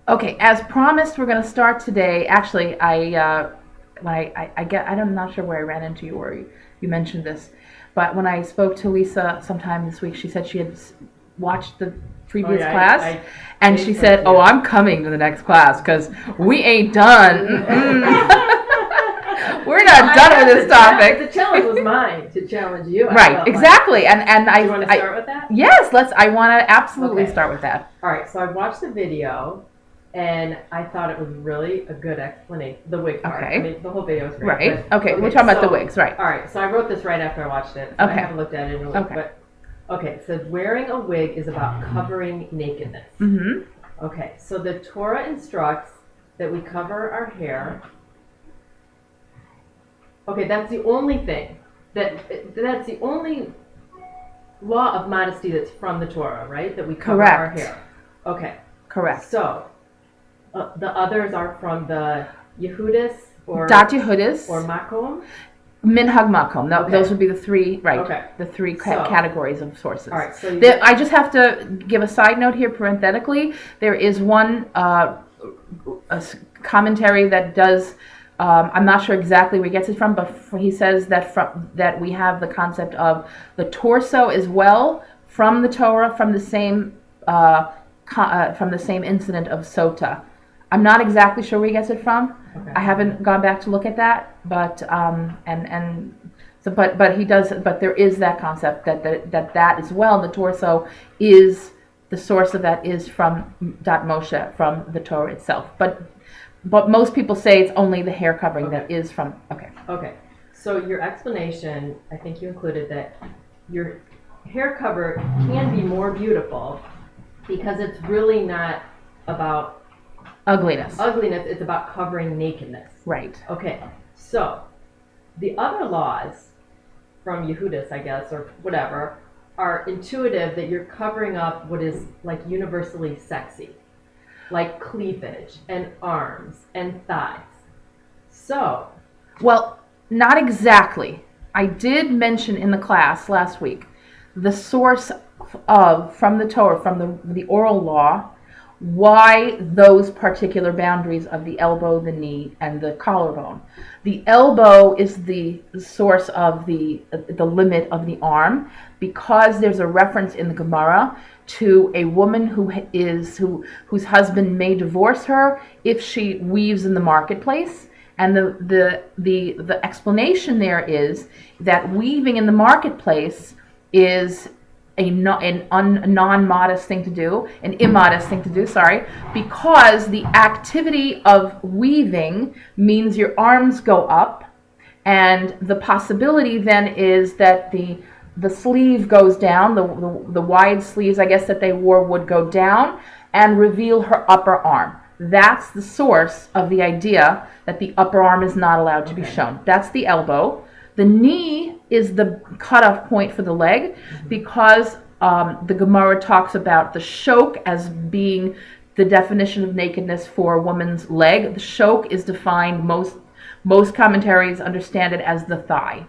Okay, as promised, we're going to start today. Actually, I'm not sure where I ran into you or you mentioned this, but when I spoke to Lisa sometime this week, she said she had watched the previous class, and she said, "Oh, I'm coming to the next class because we ain't done." We're not done with this topic. The challenge was mine to challenge you. Right, exactly. Do you want to start with that? Yes, I want to absolutely start with that. All right, so I watched the video, and I thought it was really a good explanation. The wig part. Okay. I mean, the whole video was great. Right. Okay, we're talking about the wigs, right? All right, so I wrote this right after I watched it. So I haven't looked at it in a week. But it says wearing a wig is about covering nakedness. Mm-hmm. Okay, so the Torah instructs that we cover our hair. Okay, that's the only thing. That's the only law of modesty that's from the Torah, right? That we cover our hair. Okay. Correct. So, the others are from the Yehudis or Dat Yehudis or Makom? Minhag Makom. No, those would be the three, right? Okay. The three categories of sources. All right. So I just have to give a side note here, parenthetically. There is one a commentary that does. I'm not sure exactly where he gets it from, but he says that we have the concept of the torso as well from the Torah, from the same incident of Sota. I'm not exactly sure where he gets it from. Okay. I haven't gone back to look at that, but but he does. But there is that concept that as well. The torso is the source of that is from Dat Moshe, from the Torah itself, But most people say it's only the hair covering that is from. Okay. So your explanation, I think you included that your hair cover can be more beautiful because it's really not about ugliness. It's about covering nakedness. Right. Okay. So the other laws from Yehudis, I guess, or whatever, are intuitive that you're covering up what is like universally sexy. Like cleavage and arms and thighs. So, well, not exactly. I did mention in the class last week the source from the Torah, from the oral law, why those particular boundaries of the elbow, the knee, and the collarbone. The elbow is the source of the limit of the arm, because there's a reference in the Gemara to a woman whose husband may divorce her if she weaves in the marketplace. And the explanation there is that weaving in the marketplace is a non-modest thing to do, an immodest thing to do, because the activity of weaving means your arms go up, and the possibility then is that the sleeve goes down, the wide sleeves, I guess, that they wore would go down and reveal her upper arm. That's the source of the idea that the upper arm is not allowed to be shown. That's the elbow. The knee is the cutoff point for the leg, because the Gemara talks about the shok as being the definition of nakedness for a woman's leg. The shok is defined, most commentaries understand it as the thigh.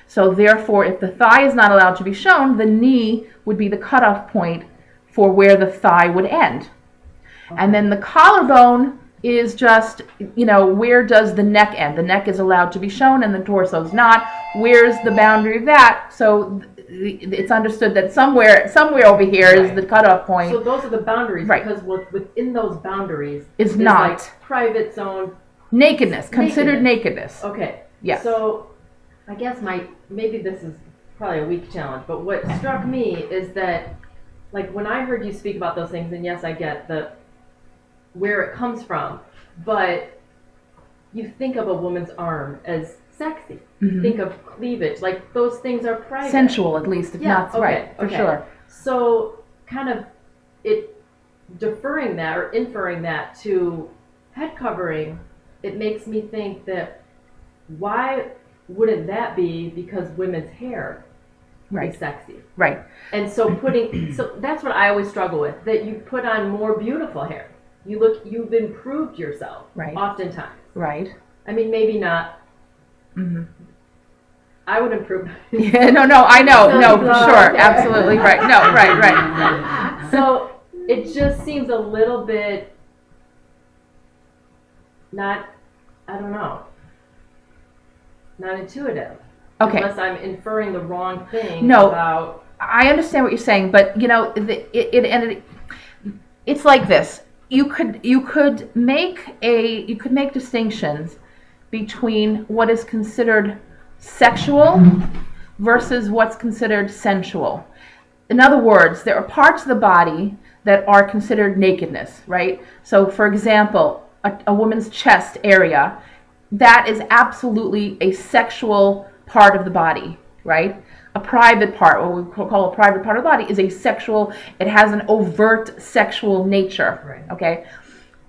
So therefore, if the thigh is not allowed to be shown, the knee would be the cutoff point for where the thigh would end. Okay. And then the collarbone is just, where does the neck end? The neck is allowed to be shown and the torso is not. Where's the boundary of that? So it's understood that somewhere over here is the cutoff point. So those are the boundaries, because within those boundaries is not like private zone. Nakedness, considered nakedness. Okay. Yes. So I guess maybe this is probably a weak challenge, but what struck me is that, like, when I heard you speak about those things, and yes, I get where it comes from, but you think of a woman's arm as sexy. Mm-hmm. Think of cleavage, like those things are private. Sensual, at least, if not right, for sure. So kind of it deferring that or inferring that to head covering, it makes me think that why wouldn't that be because women's hair is sexy? Right. And so so that's what I always struggle with, that you put on more beautiful hair. You've improved yourself, oftentimes. Right. I mean, maybe not. Mm-hmm. I would improve. Yeah, I know. No, for sure. Absolutely right. No, right. So it just seems a little bit not, I don't know, not intuitive. Okay. Unless I'm inferring the wrong thing No. about. I understand what you're saying, but it's like this. You could make distinctions between what is considered sexual versus what's considered sensual. In other words, there are parts of the body that are considered nakedness, right? So, for example, a woman's chest area, that is absolutely a sexual part of the body, right? A private part, what we call a private part of the body, is a sexual, it has an overt sexual nature, Right. okay?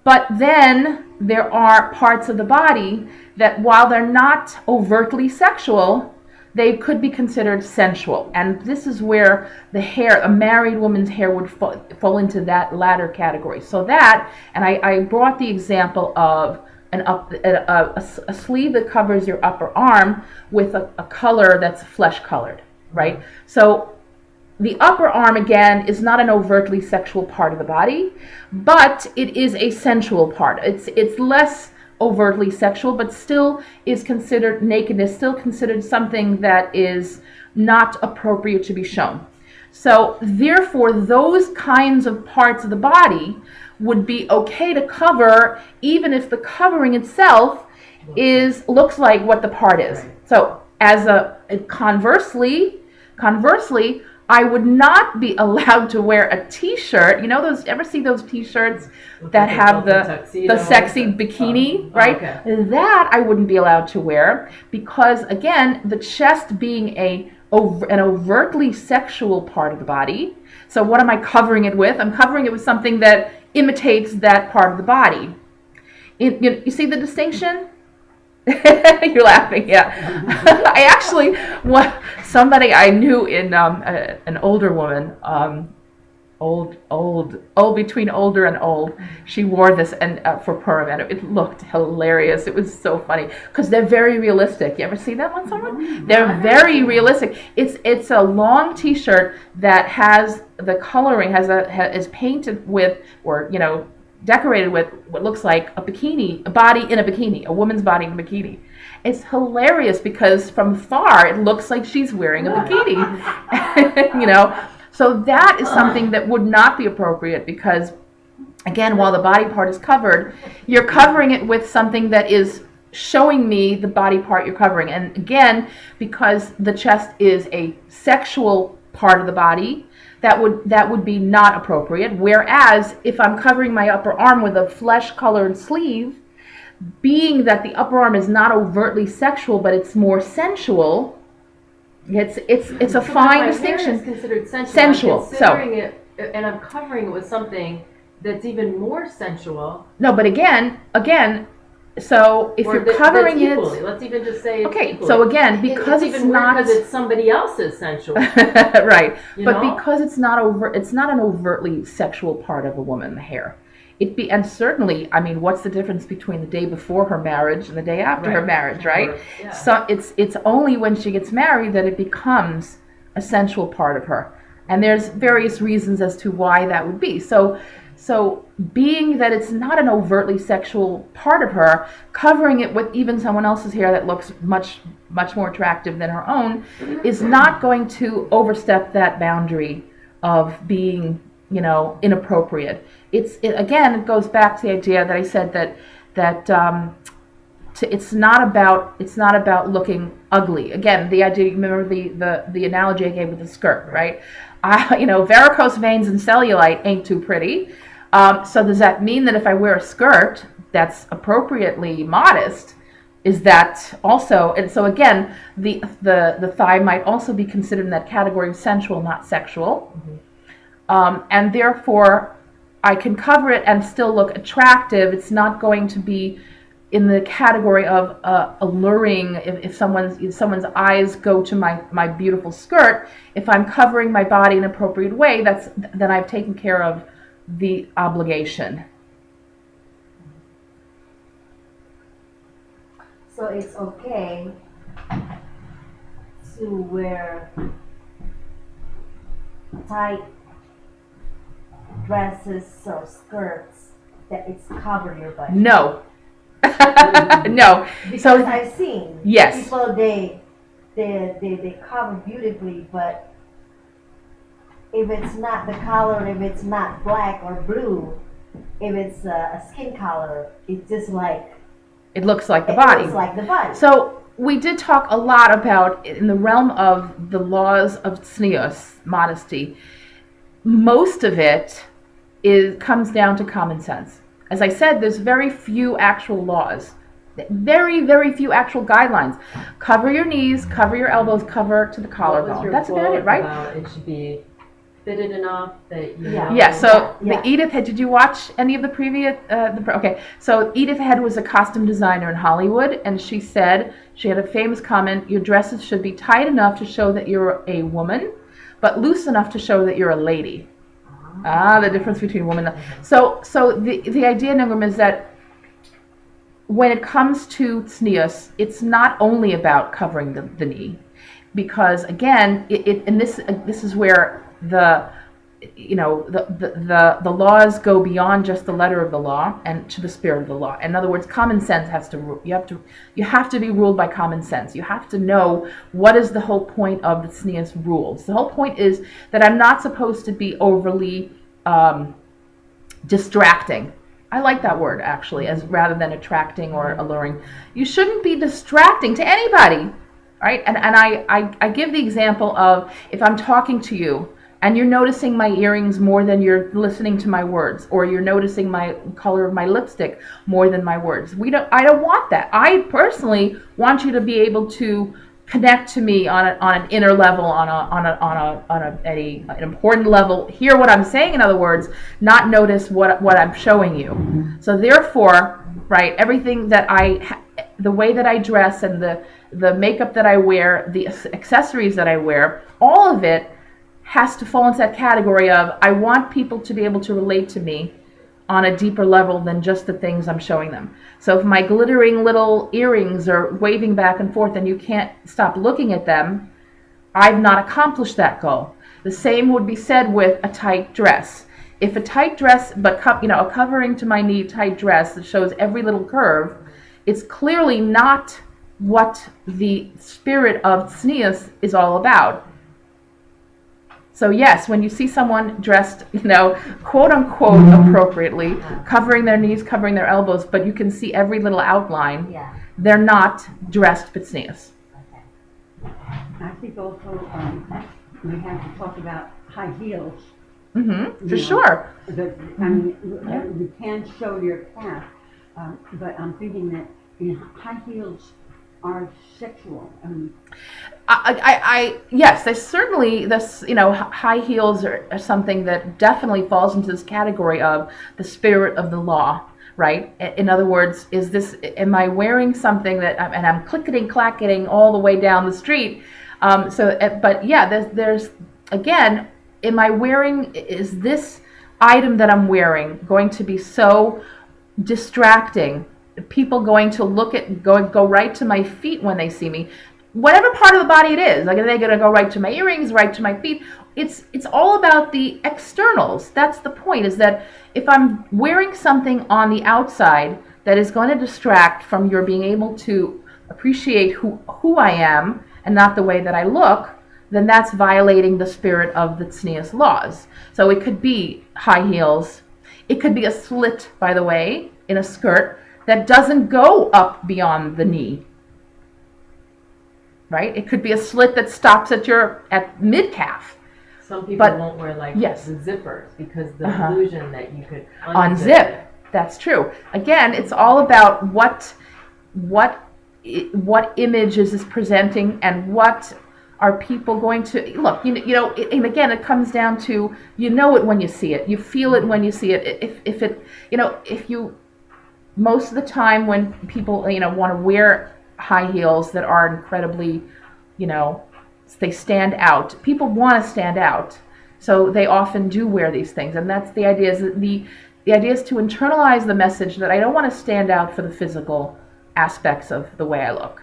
But then there are parts of the body that, while they're not overtly sexual, they could be considered sensual. And this is where the hair, a married woman's hair, would fall into that latter category. So that, and I brought the example of a sleeve that covers your upper arm with a color that's flesh colored, right? So the upper arm, again, is not an overtly sexual part of the body, but it is a sensual part. It's less overtly sexual, but still is considered nakedness, still considered something that is not appropriate to be shown. So therefore, those kinds of parts of the body would be okay to cover, even if the covering itself looks like what the part is. Right. So conversely, I would not be allowed to wear a t-shirt. You know those, ever see those t-shirts that have the sexy bikini, right? Okay. That I wouldn't be allowed to wear because, again, the chest being an overtly sexual part of the body. So what am I covering it with? I'm covering it with something that imitates that part of the body. You see the distinction? You're laughing, yeah. I actually, somebody I knew in an older woman, between older and old, she wore this and for Purim, and it looked hilarious. It was so funny because they're very realistic. You ever see that on someone? They're very realistic. It's a long T-shirt that has the coloring is painted with, or decorated with what looks like a bikini, a body in a bikini, a woman's body in a bikini. It's hilarious because from far it looks like she's wearing a bikini. So that is something that would not be appropriate because, again, while the body part is covered, you're covering it with something that is showing me the body part you're covering. And again, because the chest is a sexual part of the body, that would be not appropriate. Whereas if I'm covering my upper arm with a flesh-colored sleeve, being that the upper arm is not overtly sexual, but it's more sensual, it's a fine distinction. Hair is considered sensual. Sensual. I'm considering it, and I'm covering it with something that's even more sensual. No, but again, so if you're covering it, let's even just say it's okay. Equally. So again, because it's not, because it's somebody else's sensual, right? Because it's not an overtly sexual part of a woman, the hair. And certainly, I mean, what's the difference between the day before her marriage and the day after her marriage, right? Yeah. So it's only when she gets married that it becomes a sensual part of her, and there's various reasons as to why that would be. So being that it's not an overtly sexual part of her, covering it with even someone else's hair that looks much more attractive than her own is not going to overstep that boundary of being, inappropriate. It goes back to the idea that I said that it's not about looking ugly. Again, the idea, remember the analogy I gave with the skirt, right? Varicose veins and cellulite ain't too pretty. So does that mean that if I wear a skirt that's appropriately modest, is that also? And so again, the thigh might also be considered in that category of sensual, not sexual. Mm-hmm. And therefore, I can cover it and still look attractive. It's not going to be in the category of alluring. If someone's eyes go to my beautiful skirt, if I'm covering my body in an appropriate way, then I've taken care of the obligation. So it's okay to wear tight dresses or skirts that it's cover your body. No. No. Because So I've seen yes. people they cover beautifully, but if it's not the color, if it's not black or blue, if it's a skin color, it's just like It looks like the it body. looks like the body. So we did talk a lot about, in the realm of the laws of tznius, modesty, most of it comes down to common sense. As I said, there's very few actual laws, very, very few actual guidelines. Cover your knees, cover your elbows, cover to the What was collarbone. your That's about quote it, right? about it should be fitted enough that you Yeah. know. Yeah, so Yeah. the Edith Head, did you watch any of the previous, okay, so Edith Head was a costume designer in Hollywood, and she said, she had a famous comment, your dresses should be tight enough to show that you're a woman, but loose enough to show that you're a lady. The difference between women. So the idea, Nagum, is that when it comes to tznius, it's not only about covering the knee, because again, and this is where the laws go beyond just the letter of the law and to the spirit of the law. In other words, common sense has to you have to be ruled by common sense. You have to know what is the whole point of the tznius rules. The whole point is that I'm not supposed to be overly distracting. I like that word actually, as rather than attracting or alluring. You shouldn't be distracting to anybody, right? And I give the example of, if I'm talking to you and you're noticing my earrings more than you're listening to my words, or you're noticing my color of my lipstick more than my words. I don't want that. I personally want you to be able to connect to me on an inner level, on an important level. Hear what I'm saying, in other words, not notice what I'm showing you. So therefore, right, everything that the way that I dress and the makeup that I wear, the accessories that I wear, all of it has to fall into that category of, I want people to be able to relate to me on a deeper level than just the things I'm showing them. So if my glittering little earrings are waving back and forth and you can't stop looking at them, I've not accomplished that goal. The same would be said with a tight dress. If a tight dress, but a covering to my knee tight dress that shows every little curve, it's clearly not what the spirit of tznius is all about. So yes, when you see someone dressed, quote unquote appropriately, covering their knees, covering their elbows, but you can see every little outline, Yeah. they're not dressed b'tznius. I think also we have to talk about high heels. Mm-hmm, for You know, sure. You can show your calf, but I'm thinking that high heels are sexual. Yes, there's certainly this. High heels are something that definitely falls into this category of the spirit of the law, right? In other words, am I wearing something that, and I'm clickety-clacketing all the way down the street? But yeah, there's again, is this item that I'm wearing going to be so distracting? People going to go right to my feet when they see me, whatever part of the body it is. Like, are they going to go right to my earrings, right to my feet? It's all about the externals. That's the point, is that if I'm wearing something on the outside that is going to distract from your being able to appreciate who I am and not the way that I look, then that's violating the spirit of the tznius laws. So it could be high heels. It could be a slit, by the way, in a skirt that doesn't go up beyond the knee, right? It could be a slit that stops at mid-calf. Some people But- won't wear yes. the zippers because the Uh-huh. illusion that you could Unzip. it. That's true. Again, it's all about what image is this presenting, and what are people going to look. And again, it comes down to, it when you see it, you feel it when you see it. If you most of the time when people want to wear high heels that are incredibly, they stand out. People want to stand out, so they often do wear these things. And that's the idea. The idea is to internalize the message that I don't want to stand out for the physical aspects of the way I look.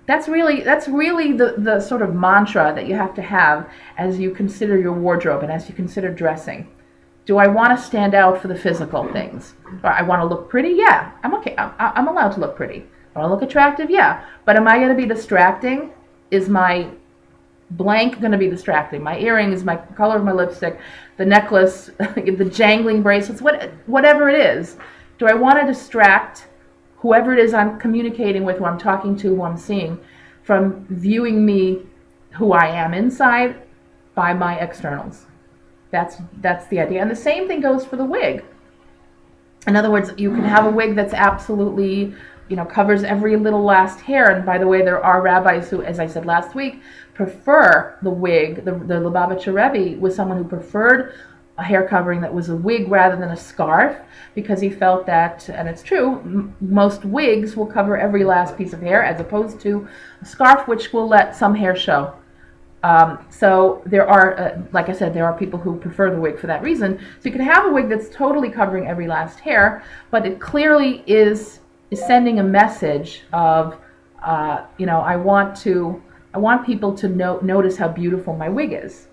That's really the sort of mantra that you have to have as you consider your wardrobe and as you consider dressing. Do I want to stand out for the physical things? Or I want to look pretty? Yeah, I'm okay. I'm allowed to look pretty. I want to look attractive? Yeah. But am I going to be distracting? Is my blank going to be distracting? My earrings, my color of my lipstick, the necklace, the jangling bracelets, whatever it is. Do I want to distract whoever it is I'm communicating with, who I'm talking to, who I'm seeing, from viewing me, who I am inside, by my externals? That's the idea. And the same thing goes for the wig. In other words, you can have a wig that's absolutely, covers every little last hair. And by the way, there are rabbis who, as I said last week, prefer the wig. The Lubavitcher Rebbe was someone who preferred a hair covering that was a wig rather than a scarf, because he felt that, and it's true, most wigs will cover every last piece of hair, as opposed to a scarf, which will let some hair show. So there are, like I said, there are people who prefer the wig for that reason. So you can have a wig that's totally covering every last hair, but it clearly is sending a message of, I want people to notice how beautiful my wig is.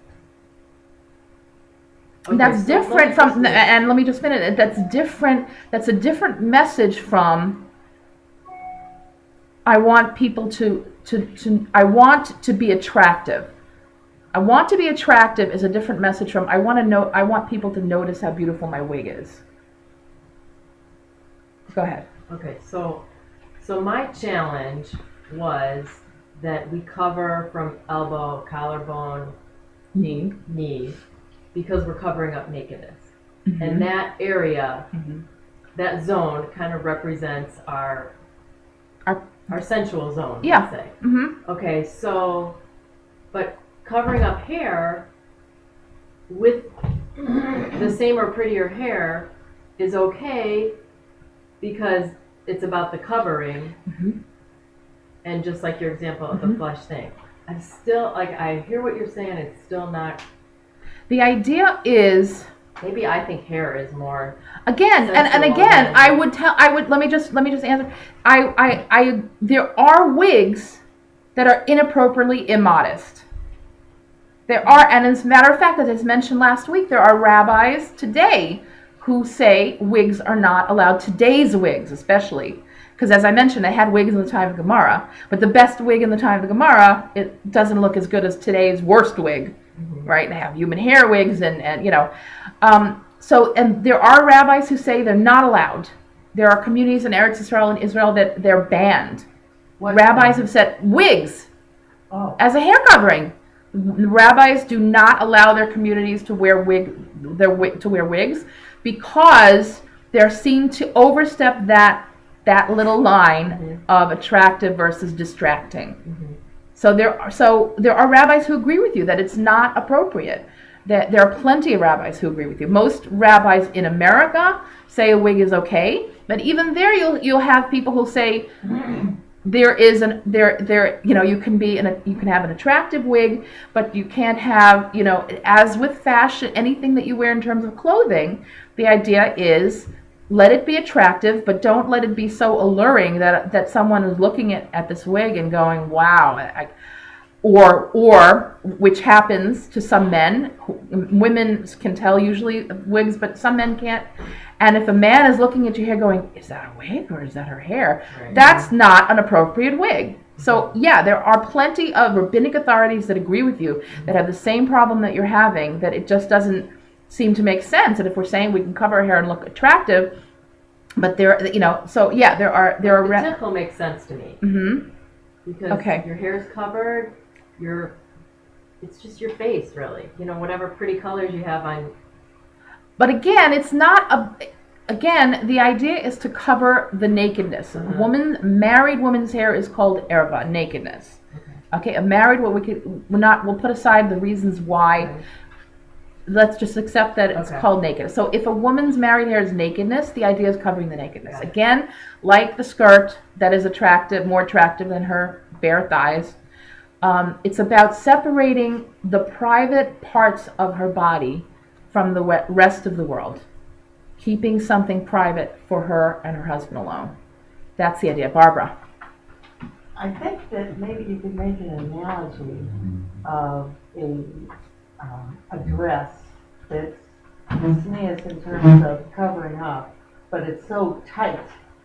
Okay, That's so different from, and let me just finish. That's different. That's a different message from, I want people I want to be attractive. I want to be attractive is a different message from, I want people to notice how beautiful my wig is. Go ahead. Okay, so my challenge was that we cover from elbow, collarbone, knee, because we're covering up nakedness. Mm-hmm. And that area, Mm-hmm. that zone kind of represents our sensual zone, Yeah. let's say. Mm-hmm. Okay, so, but covering up hair with the same or prettier hair is okay because it's about the covering. Mm-hmm. And just like your example of the Mm-hmm. flesh thing. I'm still, I hear what you're saying, it's still not, The idea is, maybe I think hair is more, again, and sensual again, than- let me just answer. There are wigs that are inappropriately immodest. There are, and as a matter of fact, as I mentioned last week, there are rabbis today who say wigs are not allowed. Today's wigs, especially, because as I mentioned, they had wigs in the time of Gemara, but the best wig in the time of the Gemara, it doesn't look as good as today's worst wig, right? They have human hair wigs, and so, and there are rabbis who say they're not allowed. There are communities in Eretz Israel and Israel that they're banned. Rabbis have said wigs as a hair covering. Rabbis do not allow their communities to wear wigs because they're seen to overstep that little line of attractive versus distracting. Mm-hmm. So there are rabbis who agree with you that it's not appropriate. That there are plenty of rabbis who agree with you. Most rabbis in America say a wig is okay, but even there you'll have people who say you can have an attractive wig, but you can't have, as with fashion, anything that you wear in terms of clothing, the idea is let it be attractive, but don't let it be so alluring that someone is looking at this wig and going, wow, or which happens to some men. Women can tell usually wigs, but some men can't. And if a man is looking at your hair going, is that a wig or is that her hair? Right. That's not an appropriate wig. So yeah, there are plenty of rabbinic authorities that agree with you that have the same problem that you're having, that it just doesn't seem to make sense. And if we're saying we can cover our hair and look attractive, but so yeah, there are. The tickle makes sense to me. Mm-hmm. Because your hair's covered, it's just your face, really. Whatever pretty colors you have on. But again, it's not again, the idea is to cover the nakedness. Mm-hmm. Married woman's hair is called erva, nakedness. Okay, a married woman, we'll put aside the reasons why. Right. Let's just accept that it's called nakedness. So if a woman's married hair is nakedness, the idea is covering the nakedness. Again, like the skirt that is more attractive than her bare thighs. It's about separating the private parts of her body from the rest of the world, keeping something private for her and her husband alone. That's the idea. Barbara. I think that maybe you could make an analogy of a dress that's tznius in terms of covering up, but it's so tight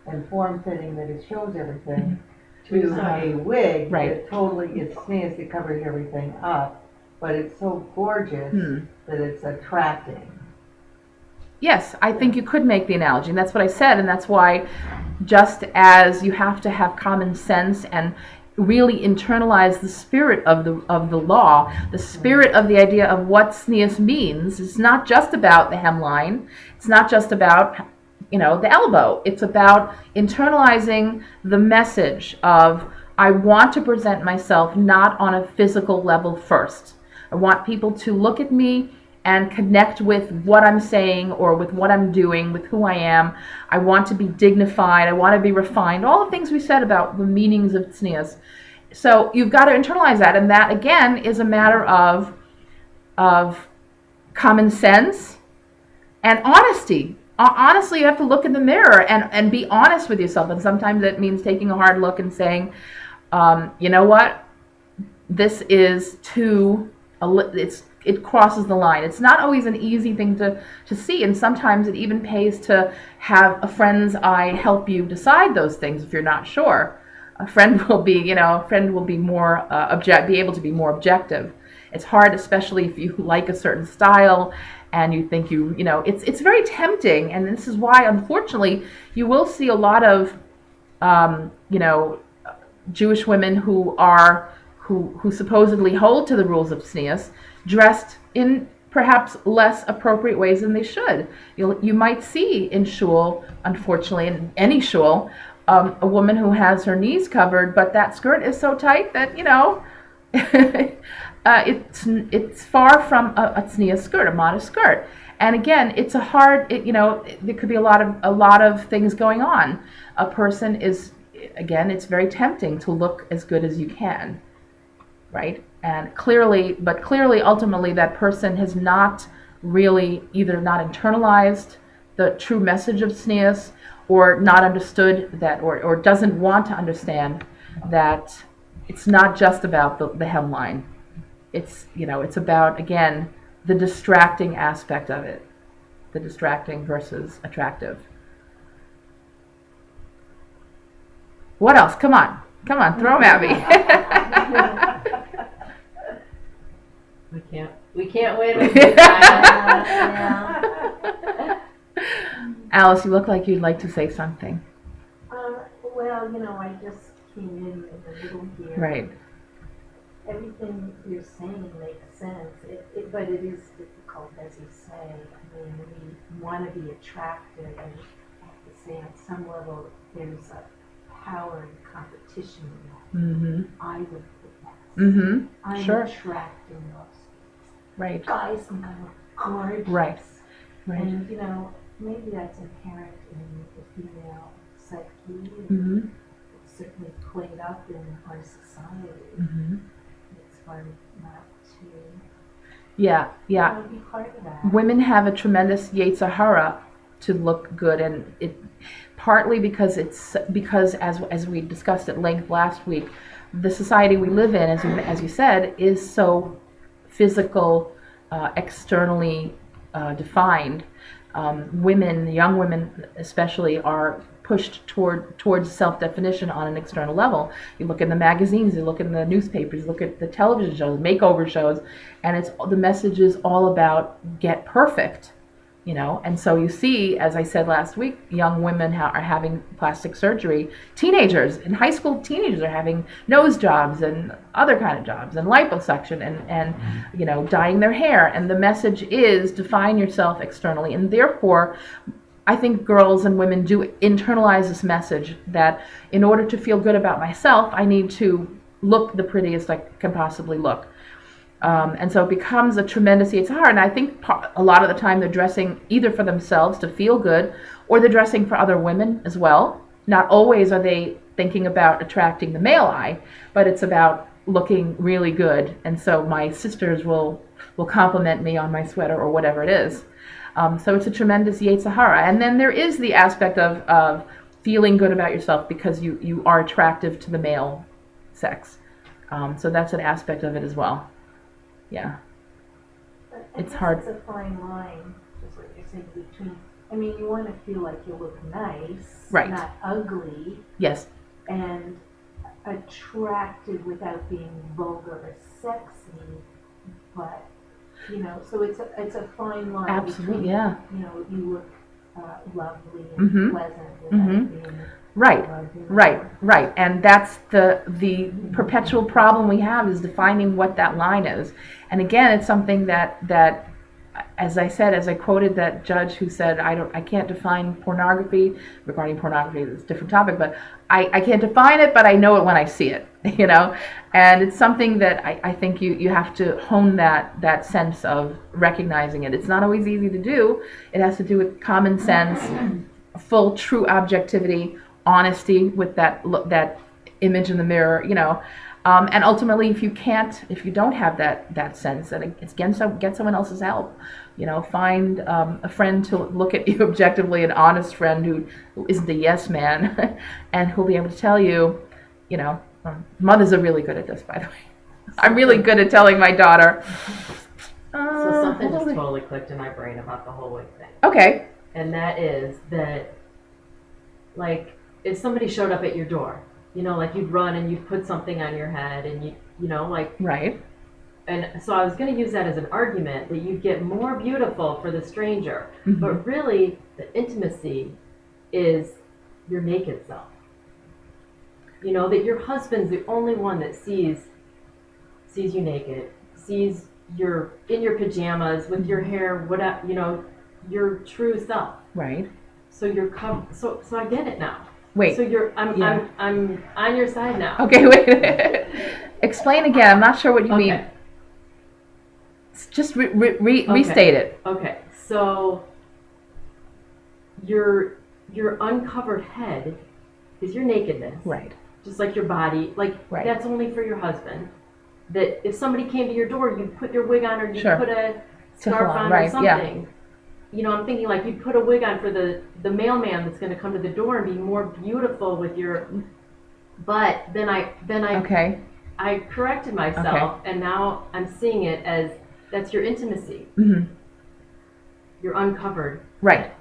and form-fitting that it shows everything, to a wig Right. that totally is tznius, it covers everything up, but it's so gorgeous that it's attracting. Yes, I think you could make the analogy, and that's what I said, and that's why just as you have to have common sense and really internalize the spirit of the law, the spirit of the idea of what tznius means. It's not just about the hemline. It's not just about, the elbow. It's about internalizing the message of, I want to present myself not on a physical level first. I want people to look at me and connect with what I'm saying or with what I'm doing, with who I am. I want to be dignified. I want to be refined. All the things we said about the meanings of tznius. So you've got to internalize that, and that again is a matter of common sense and honesty. Honestly, you have to look in the mirror and be honest with yourself. And sometimes that means taking a hard look and saying, you know what, this is it crosses the line. It's not always an easy thing to see, and sometimes it even pays to have a friend's eye help you decide those things if you're not sure. A friend will be, more be able to be more objective. It's hard, especially if you like a certain style and you think it's very tempting, and this is why, unfortunately, you will see a lot of, Jewish women who supposedly hold to the rules of tznius, dressed in perhaps less appropriate ways than they should. You might see in shul, unfortunately, in any shul, a woman who has her knees covered, but that skirt is so tight that it's far from a tznius skirt, a modest skirt. And again, it's a hard. There could be a lot of things going on. A person is, again, it's very tempting to look as good as you can, right? And clearly, ultimately, that person has not really either not internalized the true message of tznius, or not understood that, or doesn't want to understand that it's not just about the hemline. It's about, again, the distracting aspect of it, the distracting versus attractive. What else? Come on, throw them at me. We can't win with you guys. Alice, you look like you'd like to say something. I just came in a little here. Right. Everything you're saying makes sense, but it is difficult, as you say. I mean, we want to be attractive, and I have to say, at some level, there's a power and competition in that. I would put that. I'm Sure. attracting those. Right. Guys think I look gorgeous. Right. And, maybe that's inherent in the female psyche. It's certainly played up in our society. It's hard not to be part of that. Women have a tremendous yetzer hara to look good, and it partly because as we discussed at length last week, the society we live in, as you said, is so physical, externally defined. Young women especially, are pushed towards self-definition on an external level. You look in the magazines, you look in the newspapers, you look at the television shows, makeover shows, and the message is all about get perfect, And so you see, as I said last week, young women are having plastic surgery. Teenagers, in high school, teenagers are having nose jobs and other kind of jobs, and liposuction, and dyeing their hair. And the message is define yourself externally, and therefore, I think girls and women do internalize this message that in order to feel good about myself, I need to look the prettiest I can possibly look. And so it becomes a tremendous yetzer hara. And I think a lot of the time they're dressing either for themselves to feel good, or they're dressing for other women as well. Not always are they thinking about attracting the male eye, but it's about looking really good. And so my sisters will compliment me on my sweater or whatever it is. So it's a tremendous yetzer hara. And then there is the aspect of feeling good about yourself because you are attractive to the male sex. So that's an aspect of it as well. Yeah. But It's hard. It's a fine line, just balancing between, I mean, you want to feel like you look nice, Right. not ugly, Yes. and attractive without being vulgar or sexy, but, so it's a fine line Absolutely. between, Yeah. You look lovely and Mhm. pleasant without Mhm. being Right. ugly. Right. And that's the perpetual problem we have, is defining what that line is. And again, it's something that as I said, as I quoted that judge who said, I can't define pornography. Regarding pornography, it's a different topic, but I can't define it, but I know it when I see it, And it's something that I think you have to hone that sense of recognizing it. It's not always easy to do. It has to do with common sense, full, true objectivity, honesty with that image in the mirror, and ultimately, if you don't have that sense, then it's get someone else's help. Find a friend to look at you objectively, an honest friend who isn't a yes man, and who'll be able to tell you. Mothers are really good at this, by the way. I'm really good at telling my daughter. So something just totally clicked in my brain about the whole wig thing. Okay. And that is that, like, if somebody showed up at your door, like you'd run and you'd put something on your head and like. Right. And so I was going to use that as an argument that you get more beautiful for the stranger. Mm-hmm. But really, the intimacy is your naked self. That your husband's the only one that sees you naked, sees you're in your pajamas with your hair, whatever, your true self. Right. So you're so I get it now. Wait. So I'm on your side now. Okay, wait. Explain again. I'm not sure what you mean. Just restate it. Okay. So your uncovered head is your nakedness. Right. Just like your body. Like, right. That's only for your husband. That if somebody came to your door, you'd put your wig on, or you'd sure. put a scarf on, right. or something. Yeah. I'm thinking like you'd put a wig on for the mailman that's going to come to the door and be more beautiful with your. But then I okay. I corrected myself, okay. And now I'm seeing it as that's your intimacy. Mm-hmm. You're uncovered. Right.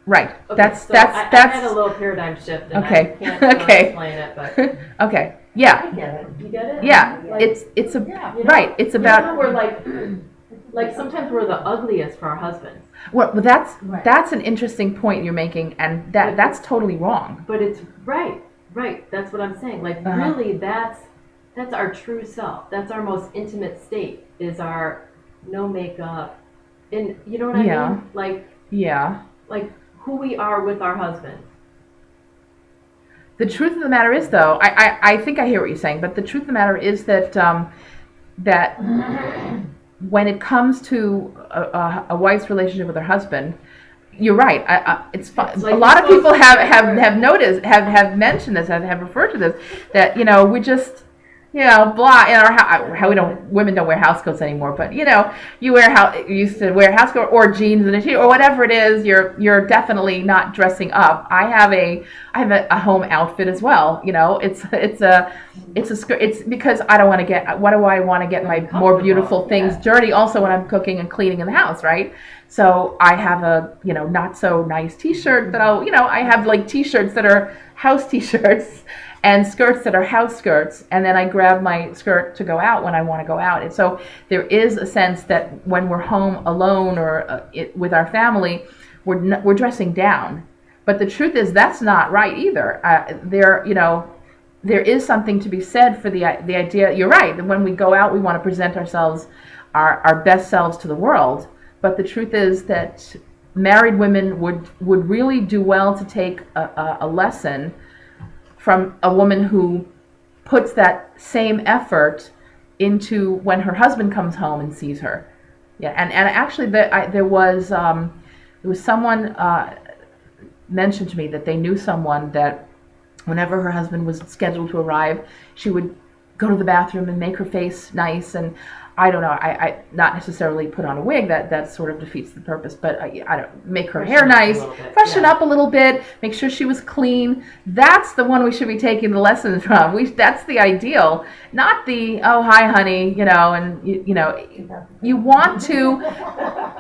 Right. Okay, that's I had a little paradigm shift, and okay. I can't really explain it, but okay. Yeah. I get it. You get it? Yeah. Like, it's a right. It's about we're like sometimes we're the ugliest for our husbands. Well, that's an interesting point you're making, and that's totally wrong. But it's right. That's what I'm saying. Like really, that's our true self. That's our most intimate state. Is our no makeup, and you know what I mean? Like who we are with our husband. The truth of the matter is, though, I think I hear what you're saying, but the truth of the matter is that that when it comes to a wife's relationship with her husband, you're right. It's fun. It's like a lot of people have noticed, have mentioned this, have referred to this, that we just blah. In how women don't wear house coats anymore, but you used to wear house coat or jeans and a t-shirt or whatever it is. You're definitely not dressing up. I have a home outfit as well. It's a skirt. It's because I don't want to get. What do I want to get my more beautiful things dirty? Also, when I'm cooking and cleaning in the house, right? So I have a not so nice t-shirt that I have like t-shirts that are house t-shirts. And skirts that are house skirts, and then I grab my skirt to go out when I want to go out. And so there is a sense that when we're home alone or with our family, we're dressing down. But the truth is that's not right either. There is something to be said for the idea. You're right that when we go out, we want to present ourselves, our best selves to the world. But the truth is that married women would really do well to take a lesson from a woman who puts that same effort into when her husband comes home and sees her. Yeah, and actually there was someone mentioned to me that they knew someone that whenever her husband was scheduled to arrive, she would go to the bathroom and make her face nice, and I don't know. I not necessarily put on a wig. That sort of defeats the purpose. But I don't make her hair Freshen up a nice, little bit, freshen yeah. up a little bit, make sure she was clean. That's the one we should be taking the lessons from. That's the ideal, not the oh hi honey, and you want to.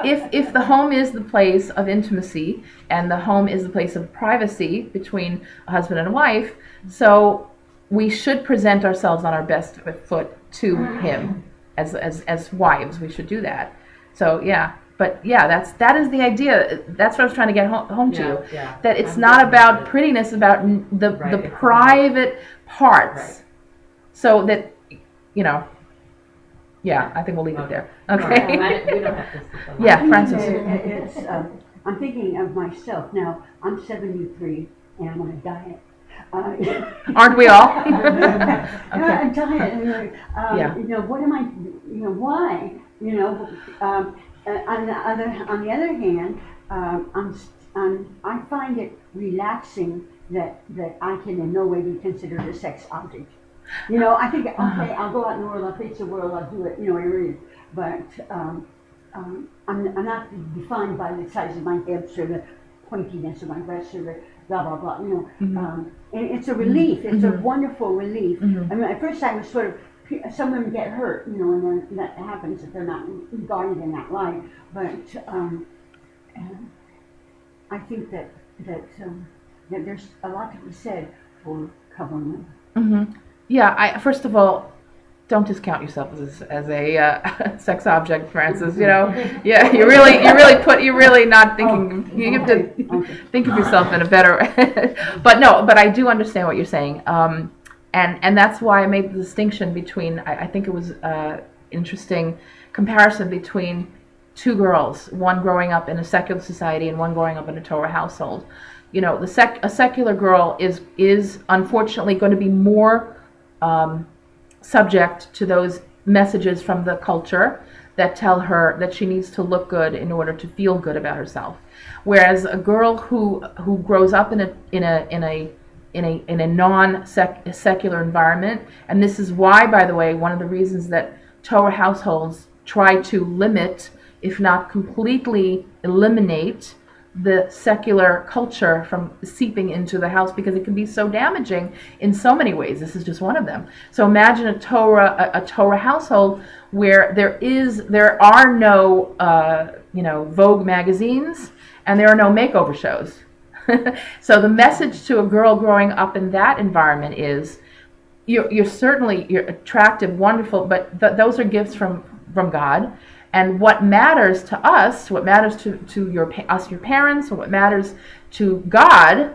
If the home is the place of intimacy and the home is the place of privacy between a husband and a wife, so we should present ourselves on our best foot to him. As wives, we should do that. So that is the idea. That's what I was trying to get home to. Yeah. That it's I'm not getting about it. prettiness, about the Right, it's about- private parts. Right. So that I think we'll leave it there. All right. Okay. We don't have to stick on that. Yeah, I think Francis. that it's, I'm thinking of myself now. I'm 73 and I'm on a diet. Aren't we all? I'm tired. Yeah. What am I? Why? On the other hand, I find it relaxing that I can in no way be considered a sex object. I think okay, I'll go out in the world, I'll face the world, I'll do it, whatever it is. But I'm not defined by the size of my hips or the pointiness of my breasts or the blah blah blah. And it's a relief. It's a wonderful relief. I mean, at first I was sort of. Some women get hurt, and then that happens if they're not regarded in that light. But I think that there's a lot to be said for covering them. Yeah. First of all, don't discount yourself as a sex object, Francis. Yeah, you're really not thinking. You have to think of yourself in a better. But I do understand what you're saying. And that's why I made the distinction between. I think it was interesting comparison between two girls, one growing up in a secular society and one growing up in a Torah household. A secular girl is unfortunately going to be more subject to those messages from the culture that tell her that she needs to look good in order to feel good about herself. Whereas a girl who grows up in a non-secular environment, and this is why, by the way, one of the reasons that Torah households try to limit, if not completely eliminate, the secular culture from seeping into the house, because it can be so damaging in so many ways. This is just one of them. So imagine a Torah household where there are no Vogue magazines and there are no makeover shows. So the message to a girl growing up in that environment is you're attractive, wonderful, but those are gifts from God. And what matters to us, what matters to your parents, or what matters to God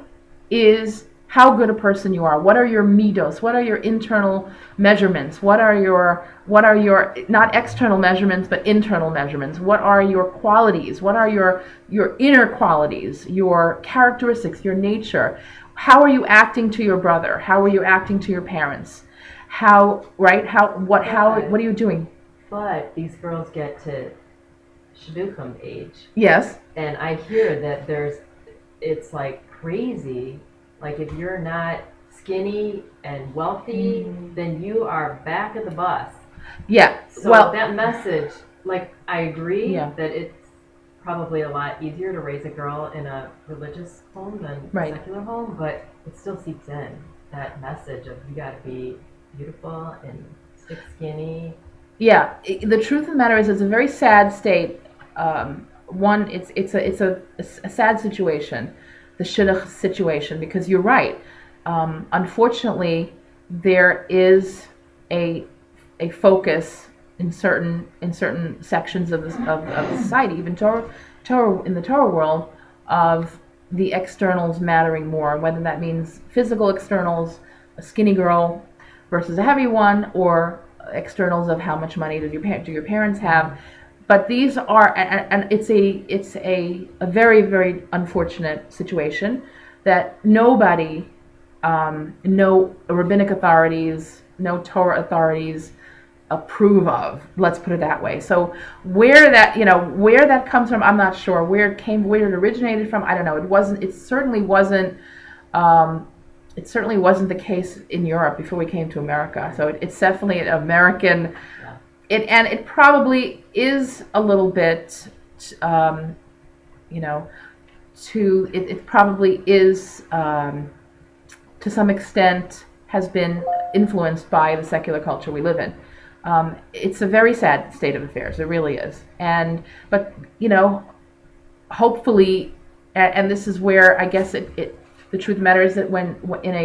is how good a person you are. What are your middos? What are your internal measurements? What are your not external measurements but internal measurements? What are your qualities? What are your inner qualities? Your characteristics, your nature? How are you acting to your brother? How are you acting to your parents? What are you doing? But these girls get to shidduchim age. Yes. And I hear that it's like crazy. Like if you're not skinny and wealthy, then you are back at the bus. Yeah. So that message, like I agree that it's probably a lot easier to raise a girl in a religious home than a secular home, but it still seeps in that message of you got to be beautiful and stick skinny. Yeah, the truth of the matter is, it's a very sad state. It's a sad situation, the shidduch situation, because you're right. Unfortunately, there is a focus in certain sections of society, even in the Torah world, of the externals mattering more, whether that means physical externals, a skinny girl versus a heavy one, or externals of how much money do your parents have. But these are, and it's a very, very unfortunate situation that nobody, no rabbinic authorities, no Torah authorities approve of. Let's put it that way. So where that comes from, I'm not sure. Where it originated from, I don't know. It certainly wasn't the case in Europe before we came to America. So it's definitely an American it probably is a little bit, you know, it probably is, to some extent, has been influenced by the secular culture we live in. It's a very sad state of affairs. It really is. But hopefully, and this is where I guess the truth of the matter is that when in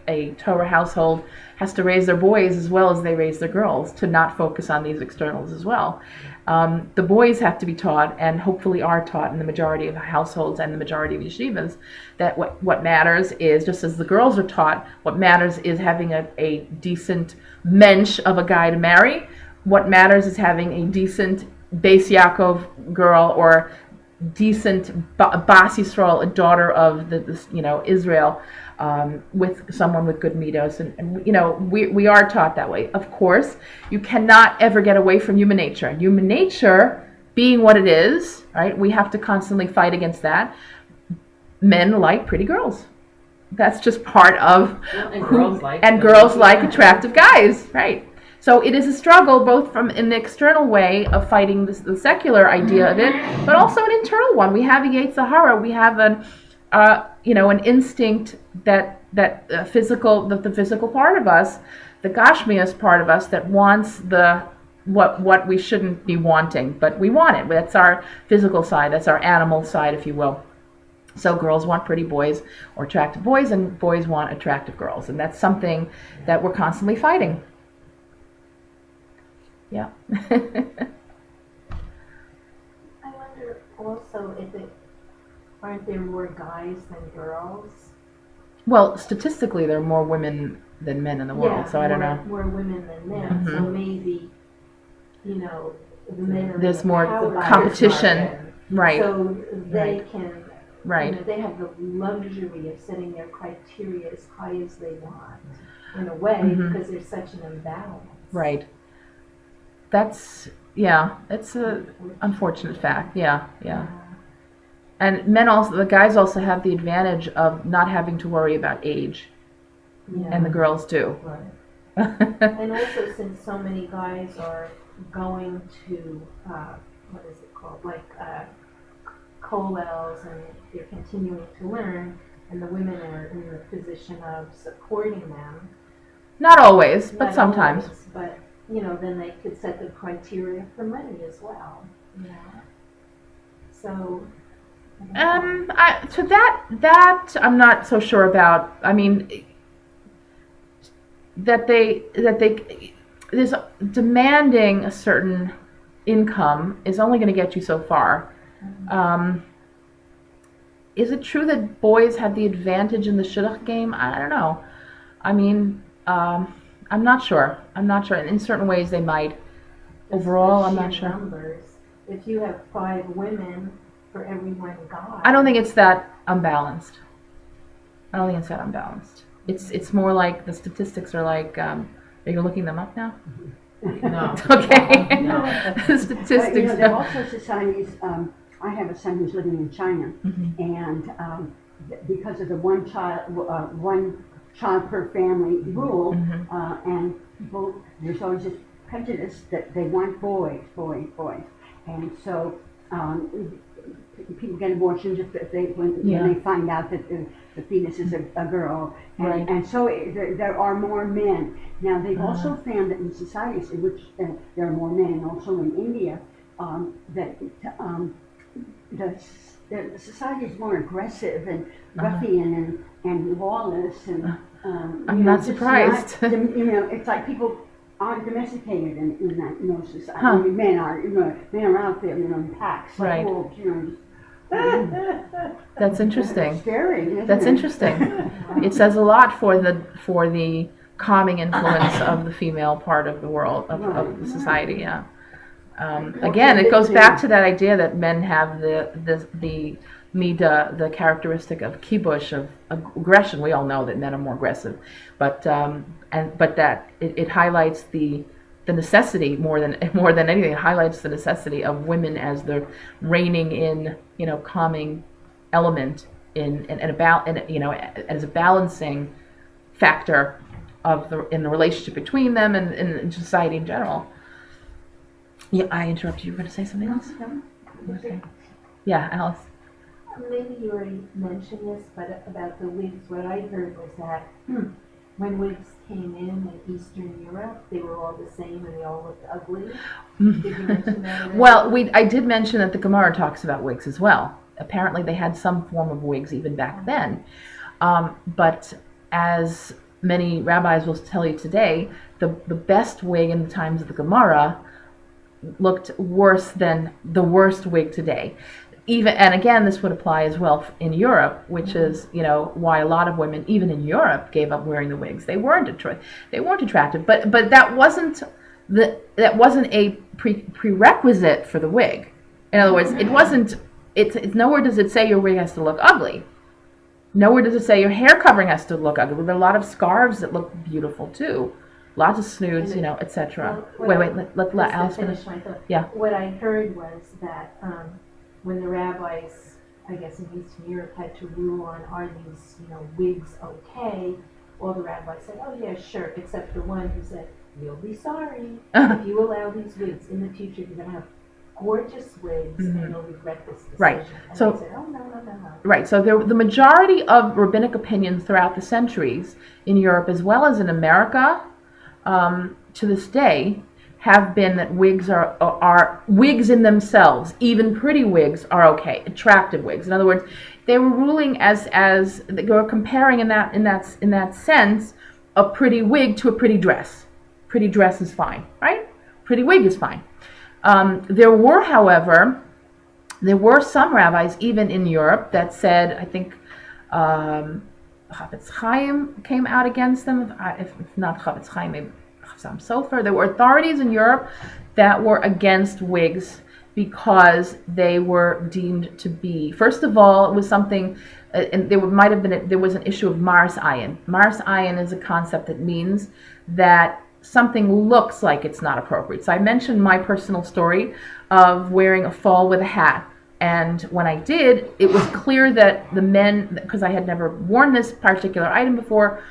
a Torah household has to raise their boys as well as they raise their girls, to not focus on these externals as well. The boys have to be taught, and hopefully are taught in the majority of households and the majority of yeshivas, that what matters is, just as the girls are taught, what matters is having a decent mensch of a guy to marry. What matters is having a decent Beis Yaakov girl, or decent Bas Yisrael, a daughter of Israel, with someone with good midos, and we are taught that way. Of course, you cannot ever get away from human nature. Human nature being what it is, right? We have to constantly fight against that. Men like pretty girls. That's just part of girls like attractive guys, right? So it is a struggle, both from in the external way of fighting the secular idea of it, but also an internal one. We have a Yetzer Hara. We have an instinct that the physical part of us, the Gashmias part of us, that wants what we shouldn't be wanting, but we want it. That's our physical side. That's our animal side, if you will. So girls want pretty boys or attractive boys, and boys want attractive girls, and that's something that we're constantly fighting. Yeah. I wonder also aren't there more guys than girls? Well, statistically, there are more women than men in the world, so I don't know. More women than men, so maybe, the men are there's in the more power competition, market, right? So they can, right. They have the luxury of setting their criteria as high as they want, in a way, because there's such an imbalance. Right. That's a unfortunate fact. Yeah. And the guys also have the advantage of not having to worry about age, and the girls do. Right. And also, since so many guys are going to what is it called, kollels, and they're continuing to learn, and the women are in the position of supporting them. Not always, but sometimes. Always, but then they could set the criteria for money as well. So. So that I'm not so sure about. I mean, that they there's demanding a certain income is only going to get you so far. Is it true that boys have the advantage in the shidduch game? I don't know. I mean, I'm not sure. In certain ways, they might. Overall, I'm not sure. Numbers. If you have 5 women for every 1 guy. I don't think it's that unbalanced. It's more like the statistics are like. Are you looking them up now? No. Okay. No. The statistics. There are also societies. I have a son who's living in China, and because of the one child per family rule, and people, there's always this prejudice that they want boys, and so people get abortions if when they find out that the fetus is a girl, and so there are more men. Now they've also found that in societies in which there are more men, and also in India, that the society is more aggressive and ruffian and lawless, and I'm not surprised. It's like people aren't domesticated in those societies. I mean, men are out there, in packs like wolves, That's interesting. It's scary, isn't That's it? interesting. It says a lot for the calming influence of the female part of the world of the society. Yeah. Again, it goes back to that idea that men have the midah, the characteristic of kibush, of aggression. We all know that men are more aggressive, but that it highlights the necessity more than anything. It highlights the necessity of women as the reigning in, calming element as a balancing factor in the relationship between them and in society in general. Yeah, I interrupted you. You were going to say something else? Okay. Yeah, Alice. Maybe you already mentioned this, but about the wigs, what I heard was that when wigs came in Eastern Europe, they were all the same and they all looked ugly. Did you mention that already? Well, I did mention that the Gemara talks about wigs as well. Apparently, they had some form of wigs even back then. But as many rabbis will tell you today, the best wig in the times of the Gemara looked worse than the worst wig today. And again, this would apply as well in Europe, which is, why a lot of women, even in Europe, gave up wearing the wigs. They weren't attractive, but that wasn't a prerequisite for the wig. In other words, it wasn't. It's nowhere does it say your wig has to look ugly. Nowhere does it say your hair covering has to look ugly. There are a lot of scarves that look beautiful too. Lots of snoods, etc. Let Alice finish. My thought. Yeah. What I heard was that when the rabbis, I guess in Eastern Europe, had to rule on are these, wigs okay, all the rabbis said, oh yeah, sure, except for one who said, you'll be sorry if you allow these wigs in the future. You're going to have gorgeous wigs and you'll regret this decision. Right. And So they said, oh no. Right, so the majority of rabbinic opinions throughout the centuries in Europe as well as in America, to this day, have been that wigs are wigs in themselves. Even pretty wigs are okay, attractive wigs. In other words, they were ruling as they were comparing in that sense a pretty wig to a pretty dress. Pretty dress is fine, right? Pretty wig is fine. There were some rabbis, even in Europe, that said, I think Chafetz Chaim came out against them, if not Chafetz Chaim, maybe Chassam Sofer. There were authorities in Europe that were against wigs because they were deemed to be, first of all, it was something, and there was an issue of Maris Ayin. Maris Ayin is a concept that means that something looks like it's not appropriate. So I mentioned my personal story of wearing a fall with a hat. And when I did, it was clear that the men, because I had never worn this particular item before,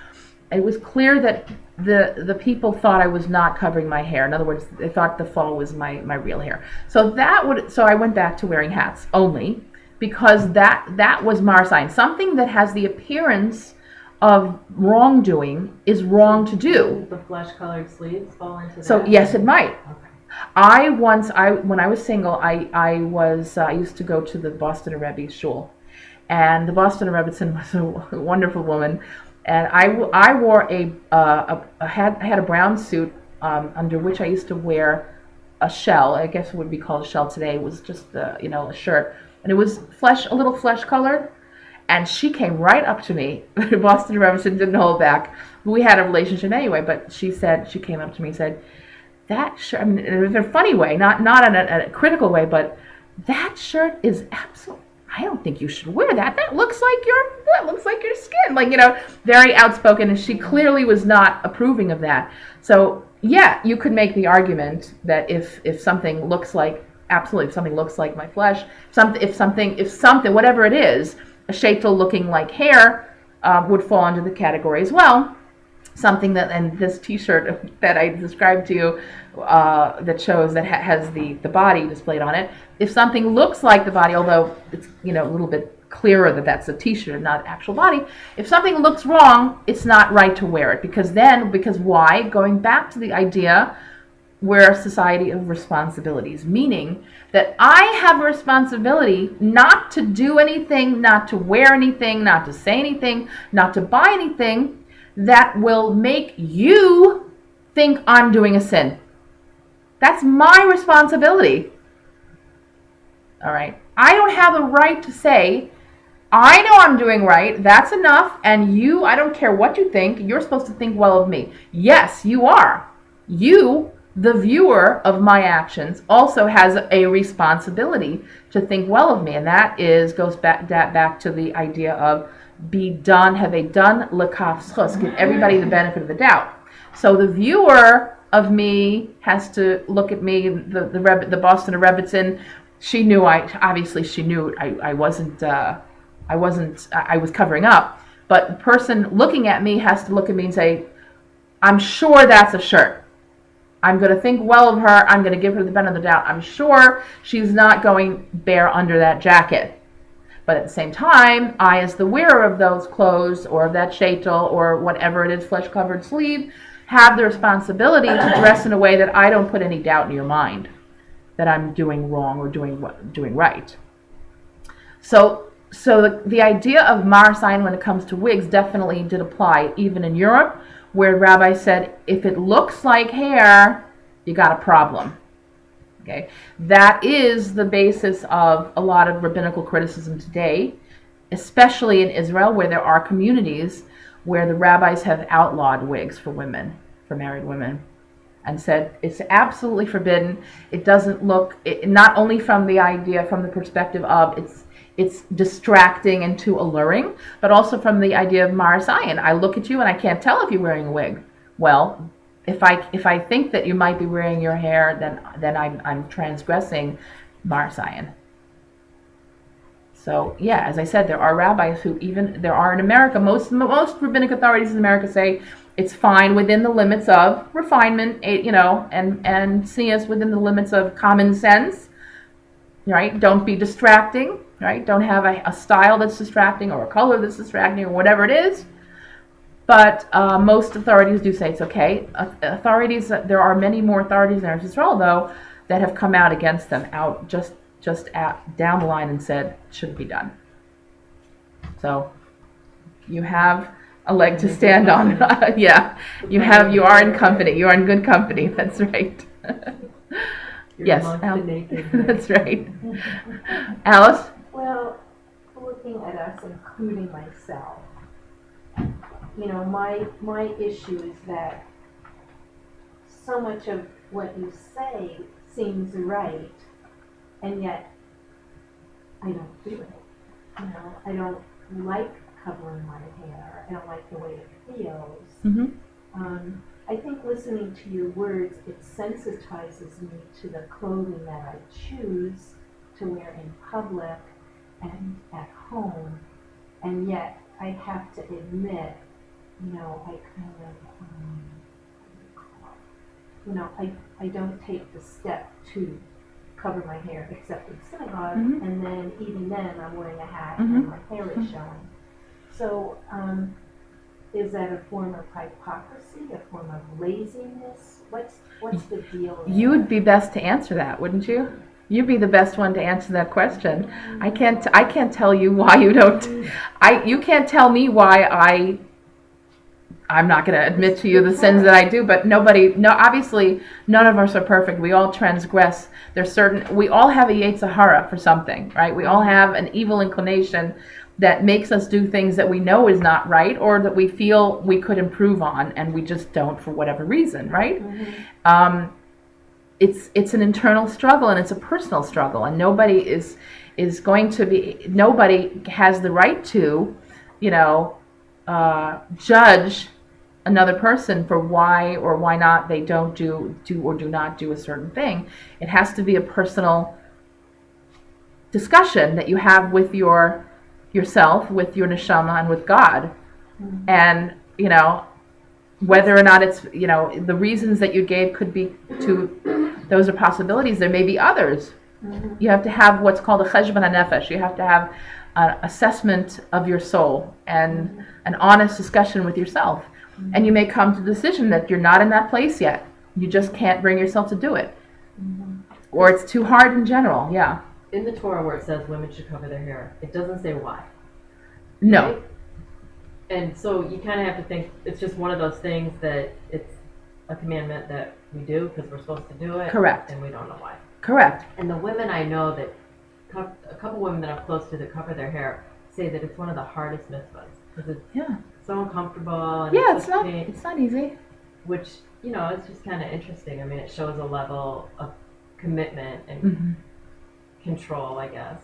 it was clear that the people thought I was not covering my hair. In other words, they thought the fall was my real hair. So I went back to wearing hats only because that was Maris Ayin. Something that has the appearance of wrongdoing is wrong to do. The flesh-colored sleeves fall into that? So yes, it might. Okay. When I was single, I used to go to the Boston Rebbe's shul, and the Boston Rebbetzin was a wonderful woman, and I wore had a brown suit under which I used to wear a shell. I guess it would be called a shell today. It was just a shirt, and it was a little flesh colored. And she came right up to me. Boston Rebbetzin didn't hold back. We had a relationship anyway, but she came up to me and said, that shirt, I mean, in a funny way, not in a critical way, but that shirt is absolute. I don't think you should wear that. That looks like your skin. Very outspoken, and she clearly was not approving of that. So yeah, you could make the argument that if something looks like my flesh, if something, whatever it is, a shaitel looking like hair would fall under the category as well. Something that, and this T-shirt that I described to you that shows that has the body displayed on it. If something looks like the body, although it's a little bit clearer that that's a T-shirt and not actual body, if something looks wrong, it's not right to wear it because why? Going back to the idea, we're a society of responsibilities, meaning that I have a responsibility not to do anything, not to wear anything, not to say anything, not to buy anything that will make you think I'm doing a sin. That's my responsibility. All right. I don't have the right to say, I know I'm doing right, that's enough, and you, I don't care what you think, you're supposed to think well of me. Yes, you are. You, the viewer of my actions, also has a responsibility to think well of me, and that goes back to the idea of have a done lekaf schus, give everybody the benefit of the doubt. So the viewer of me has to look at me, the Boston Rebbetzin. She knew I was covering up, but the person looking at me has to look at me and say, I'm sure that's a shirt. I'm going to think well of her. I'm going to give her the benefit of the doubt. I'm sure she's not going bare under that jacket. But at the same time, I, as the wearer of those clothes or of that shaitel or whatever it is, flesh-covered sleeve, have the responsibility to dress in a way that I don't put any doubt in your mind that I'm doing wrong or doing right. So the idea of marasayin when it comes to wigs definitely did apply, even in Europe, where Rabbi said, if it looks like hair, you got a problem. Okay, that is the basis of a lot of rabbinical criticism today, especially in Israel, where there are communities where the rabbis have outlawed wigs for women, for married women, and said it's absolutely forbidden. It doesn't look, not only from the perspective of it's distracting and too alluring, but also from the idea of marasayin. I look at you and I can't tell if you're wearing a wig. Well, if I think that you might be wearing your hair, then I'm transgressing marasayin. So yeah, as I said, there are rabbis who there are in America. Most rabbinic authorities in America say it's fine within the limits of refinement, and tznius within the limits of common sense. Right? Don't be distracting. Right? Don't have a style that's distracting or a color that's distracting or whatever it is. But most authorities do say it's okay. There are many more authorities in Israel, though, that have come out against them, down the line and said it shouldn't be done. So you have a leg to stand on. Yeah, you are in company. You are in good company. That's right. Yes, that's right. Alice? Well, looking at us, including myself, my issue is that so much of what you say seems right, and yet I don't do it. I don't like covering my hair. I don't like the way it feels. Mm-hmm. I think listening to your words, it sensitizes me to the clothing that I choose to wear in public and at home, and yet I have to admit, I kind of, I don't take the step to cover my hair except in synagogue, Mm-hmm. and then even then I'm wearing a hat Mm-hmm. and my hair is showing. So, is that a form of hypocrisy, a form of laziness? What's the deal there? You would be best to answer that, wouldn't you? You'd be the best one to answer that question. I can't tell you why you don't. You can't tell me why I'm not going to admit to you the sins that I do. But obviously, none of us are perfect. We all transgress. We all have a yetzer hara for something, right? We all have an evil inclination that makes us do things that we know is not right, or that we feel we could improve on, and we just don't for whatever reason, right? Mm-hmm. It's an internal struggle, and it's a personal struggle, and nobody has the right to, judge another person for why or why not they don't do or do not do a certain thing. It has to be a personal discussion that you have with yourself, with your neshama, and with God. Mm-hmm. And whether or not it's the reasons that you gave could be those are possibilities. There may be others. Mm-hmm. You have to have what's called a cheshbon hanefesh. You have to have an assessment of your soul and mm-hmm. an honest discussion with yourself. Mm-hmm. And you may come to the decision that you're not in that place yet. You just can't bring yourself to do it. Mm-hmm. Or it's too hard in general. Yeah. In the Torah where it says women should cover their hair, it doesn't say why. No. Right? And so you kind of have to think it's just one of those things that it's a commandment that we do because we're supposed to do it. Correct. And we don't know why. Correct. And the women I know a couple women that I'm close to that cover their hair say that it's one of the hardest mitzvahs because it's so uncomfortable. And it's not easy. Which, it's just kind of interesting. I mean, it shows a level of commitment and mm-hmm. control, I guess.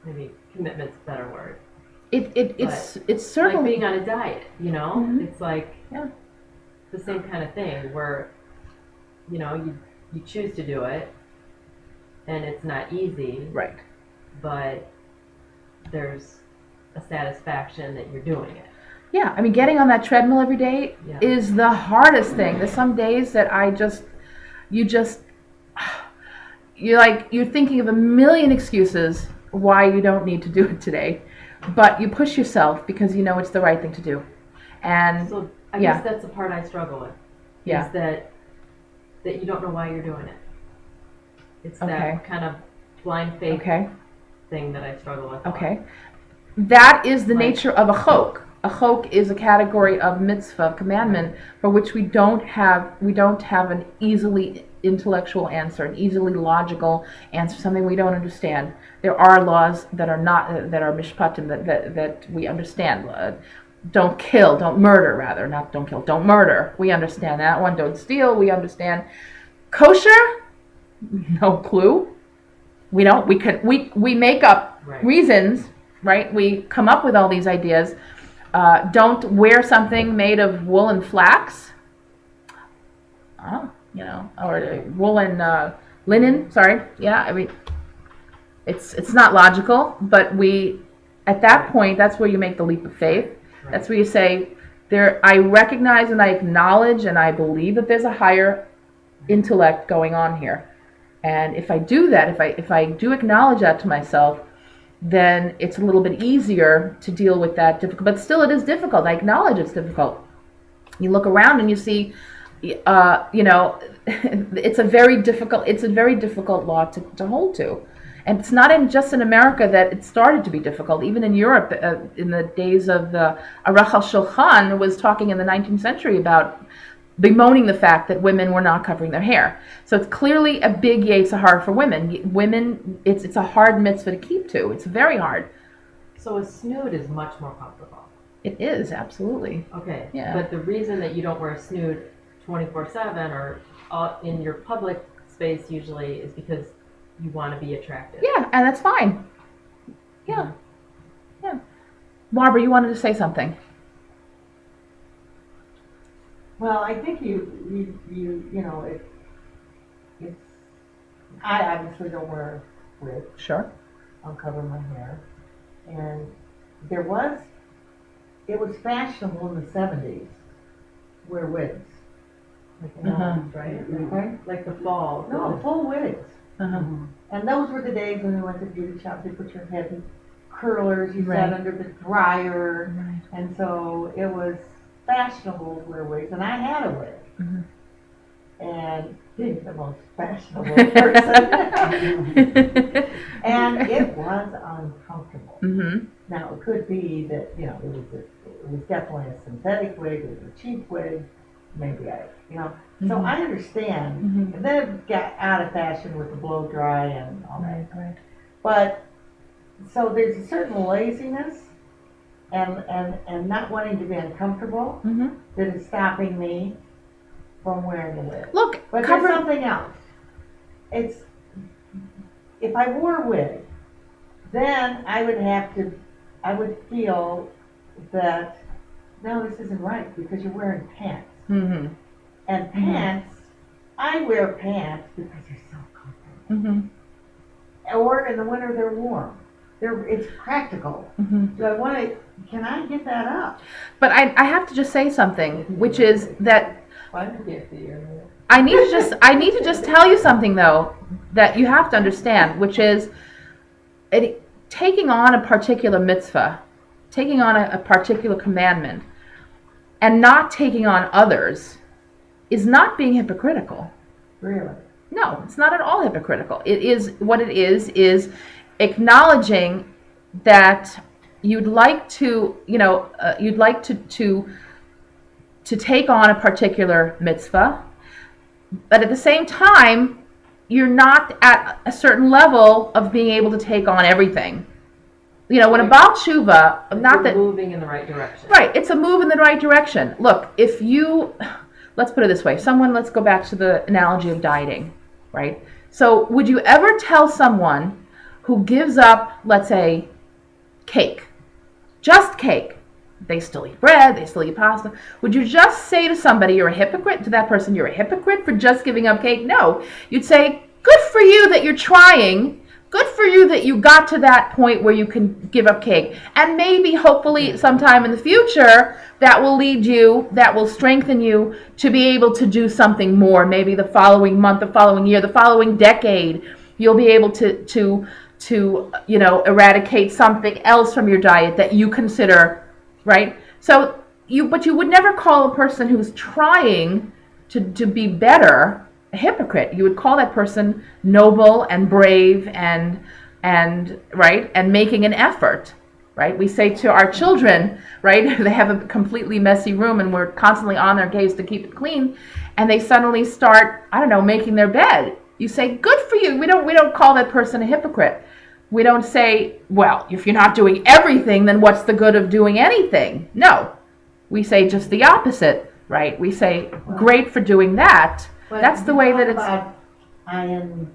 Maybe commitment's a better word. It's certainly like being on a diet, Mm-hmm. It's like the same kind of thing where, you choose to do it and it's not easy. Right. But there's a satisfaction that you're doing it. Yeah, I mean, getting on that treadmill every day is the hardest thing. There's some days that I just, you're thinking of a million excuses why you don't need to do it today, but you push yourself because you know it's the right thing to do. And So I Yeah. guess that's the part I struggle with. Yeah. Is that you don't know why you're doing it. It's Okay. that kind of blind faith okay, thing that I struggle with. a lot. okay. That is the Right. nature of a chok. A chok is a category of mitzvah, commandment, for which we don't have an easily intellectual answer, an easily logical answer, something we don't understand. There are laws that are not that are mishpatim that we understand. Don't kill, don't murder, rather, not don't kill, don't murder. We understand that one. Don't steal. We understand. Kosher, no clue. We don't. We make up Right. reasons, right? We come up with all these ideas. Don't wear something made of wool and flax. Or wool and linen. Sorry. Yeah, I mean, it's not logical, but at that point, that's where you make the leap of faith. Right. That's where you say, I recognize and I acknowledge and I believe that there's a higher intellect going on here. And if I do that, if I do acknowledge that to myself, then it's a little bit easier to deal with that difficult. But still, it is difficult. I acknowledge it's difficult. You look around and you see, it's a very difficult law to hold to. And it's not just in America that it started to be difficult. Even in Europe, in the days of the Aruch HaShulchan was talking in the 19th century about bemoaning the fact that women were not covering their hair. So it's clearly a big yetzer hara for women. Women, it's a hard mitzvah to keep to. It's very hard. So a tzniut is much more comfortable. It is, absolutely. Okay. Yeah. But the reason that you don't wear a tzniut 24/7 or in your public space usually is because you want to be attractive. Yeah, and that's fine. Yeah. Yeah. Barbara, you wanted to say something. Well, I think it's, I obviously don't wear wigs. Sure. I'll cover my hair. And it was fashionable in the 70s to wear wigs. Like Right? Okay? Like the fall. No, full wigs. Uh-huh. And those were the days when we went to beauty shops, you put your head in curlers, you Right. sat under the dryer, Right. and so it was fashionable to wear wigs, and I had a wig. Mhm. And being the most fashionable person, and it was uncomfortable. Mm-hmm. Now, it could be that, it was definitely a synthetic wig, it was a cheap wig, maybe so Mhm. I understand. Mhm. And then it got out of fashion with the blow dry and all that. Right. But, so there's a certain laziness and not wanting to be uncomfortable Mm-hmm. that is stopping me from wearing the wig. Look, But cover. there's something else. If I wore a wig, then I would feel that, no, this isn't right because you're wearing pants. Mm-hmm. And pants, I wear pants because they're so comfortable. Mm-hmm. Or in the winter they're warm. It's practical. Mm-hmm. Can I get that up? But I have to just say something, which is that Why did you get the ear? I need to just tell you something though that you have to understand, which is taking on a particular mitzvah, taking on a particular commandment, and not taking on others is not being hypocritical. Really? No, it's not at all hypocritical. It is what it is acknowledging that you'd like to take on a particular mitzvah, but at the same time, you're not at a certain level of being able to take on everything. When a Baal Tshuva, not that moving in the right direction. right, it's a move in the right direction. Look, let's put it this way. Let's go back to the analogy of dieting, right? So would you ever tell someone who gives up, let's say, cake, just cake, they still eat bread, they still eat pasta, would you just say to somebody, you're a hypocrite, to that person, you're a hypocrite for just giving up cake? No. You'd say, good for you that you're trying, good for you that you got to that point where you can give up cake. And maybe, hopefully, sometime in the future, that will lead you, that will strengthen you to be able to do something more. Maybe the following month, the following year, the following decade, you'll be able to eradicate something else from your diet that you consider, right? So but you would never call a person who's trying to be better a hypocrite. You would call that person noble and brave and right, and making an effort, right? We say to our children, right, they have a completely messy room and we're constantly on their case to keep it clean, and they suddenly start, I don't know, making their bed. You say, good for you. We don't call that person a hypocrite. We don't say, well, if you're not doing everything, then what's the good of doing anything? No. We say just the opposite, right? We say, great for doing that. But That's the way that it's... Ayin,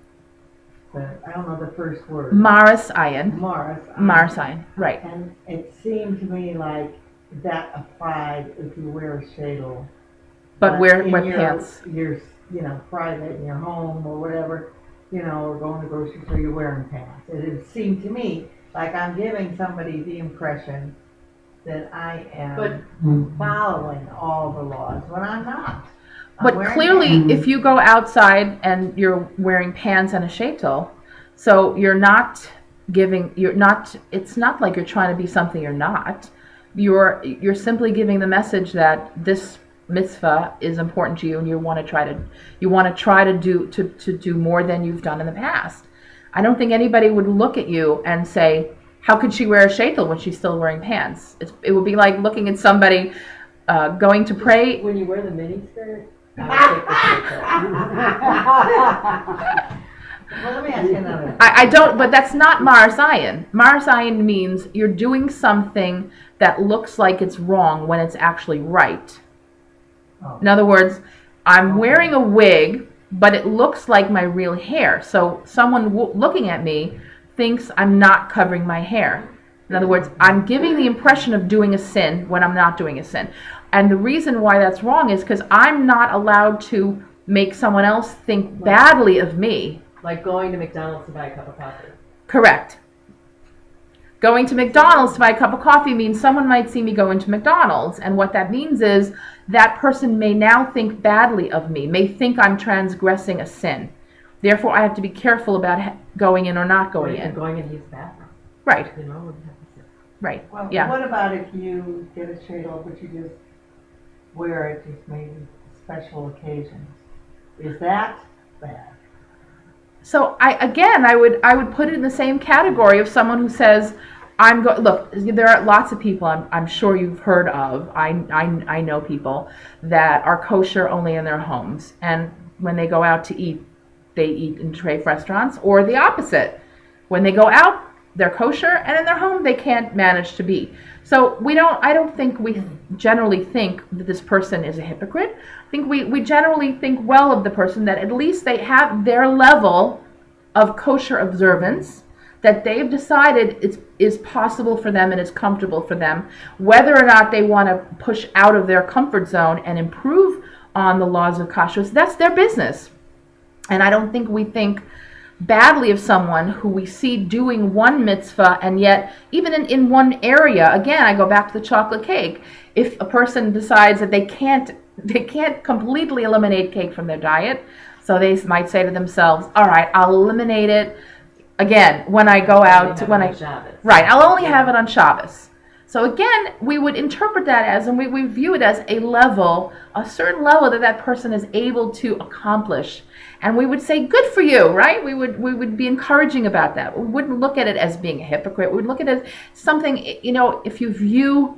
I don't know the first word. Maris ayin. Maris Ayin, right. And it seemed to me like that applied if you wear a shadel. But wear in pants. Your private, in your home or whatever, or going to the grocery store, you're wearing pants. It seemed to me like I'm giving somebody the impression that I am following all the laws when I'm not. But clearly, if you go outside and you're wearing pants and a sheitel, so it's not like you're trying to be something you're not. You're simply giving the message that this mitzvah is important to you, and you want to try to do more than you've done in the past. I don't think anybody would look at you and say, how could she wear a sheitel when she's still wearing pants? It would be like looking at somebody going to pray. When you wear the mini skirt, I Well, let me ask you another. I don't, but that's not Maris ayin. Maris ayin means you're doing something that looks like it's wrong when it's actually right. Oh. In other words, I'm wearing a wig, but it looks like my real hair. So someone looking at me thinks I'm not covering my hair. In other words, I'm giving the impression of doing a sin when I'm not doing a sin. And the reason why that's wrong is because I'm not allowed to make someone else think badly of me. like going to McDonald's to buy a cup of coffee. Correct. Going to McDonald's to buy a cup of coffee means someone might see me going to McDonald's, and what that means is that person may now think badly of me, may think I'm transgressing a sin. Therefore, I have to be careful about going in or not going in. Going in his bathroom. Right, You know, wouldn't have to sit. right, Well, yeah. what about if you get a shadel, but you just wear it just maybe special occasions? Is that bad? So I would put it in the same category of someone who says, look, there are lots of people I'm sure you've heard of. I know people that are kosher only in their homes, and when they go out to eat, they eat in treif restaurants, or the opposite. When they go out, they're kosher, and in their home they can't manage to be. So I don't think we generally think that this person is a hypocrite. I think we generally think well of the person, that at least they have their level of kosher observance that they've decided is possible for them and is comfortable for them. Whether or not they want to push out of their comfort zone and improve on the laws of kashrus, that's their business. And I don't think we think badly of someone who we see doing one mitzvah, and yet even in one area, again, I go back to the chocolate cake. If a person decides that they can't completely eliminate cake from their diet, so they might say to themselves, all right, I'll eliminate it again when I go out, right, I'll only have it on Shabbos. So again, we would interpret that as, and we view it as a certain level that person is able to accomplish. And we would say, good for you, right? We would be encouraging about that. We wouldn't look at it as being a hypocrite. We would look at it as something, if you view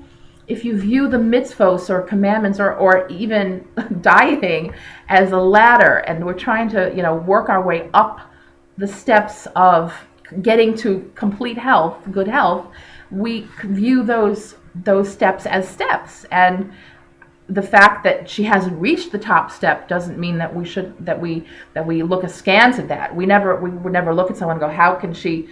the mitzvos or commandments or even dieting as a ladder, and we're trying to, work our way up the steps of getting to complete health, good health, we view those steps as steps. And the fact that she hasn't reached the top step doesn't mean that we look askance at that. We would never look at someone and go, how can she,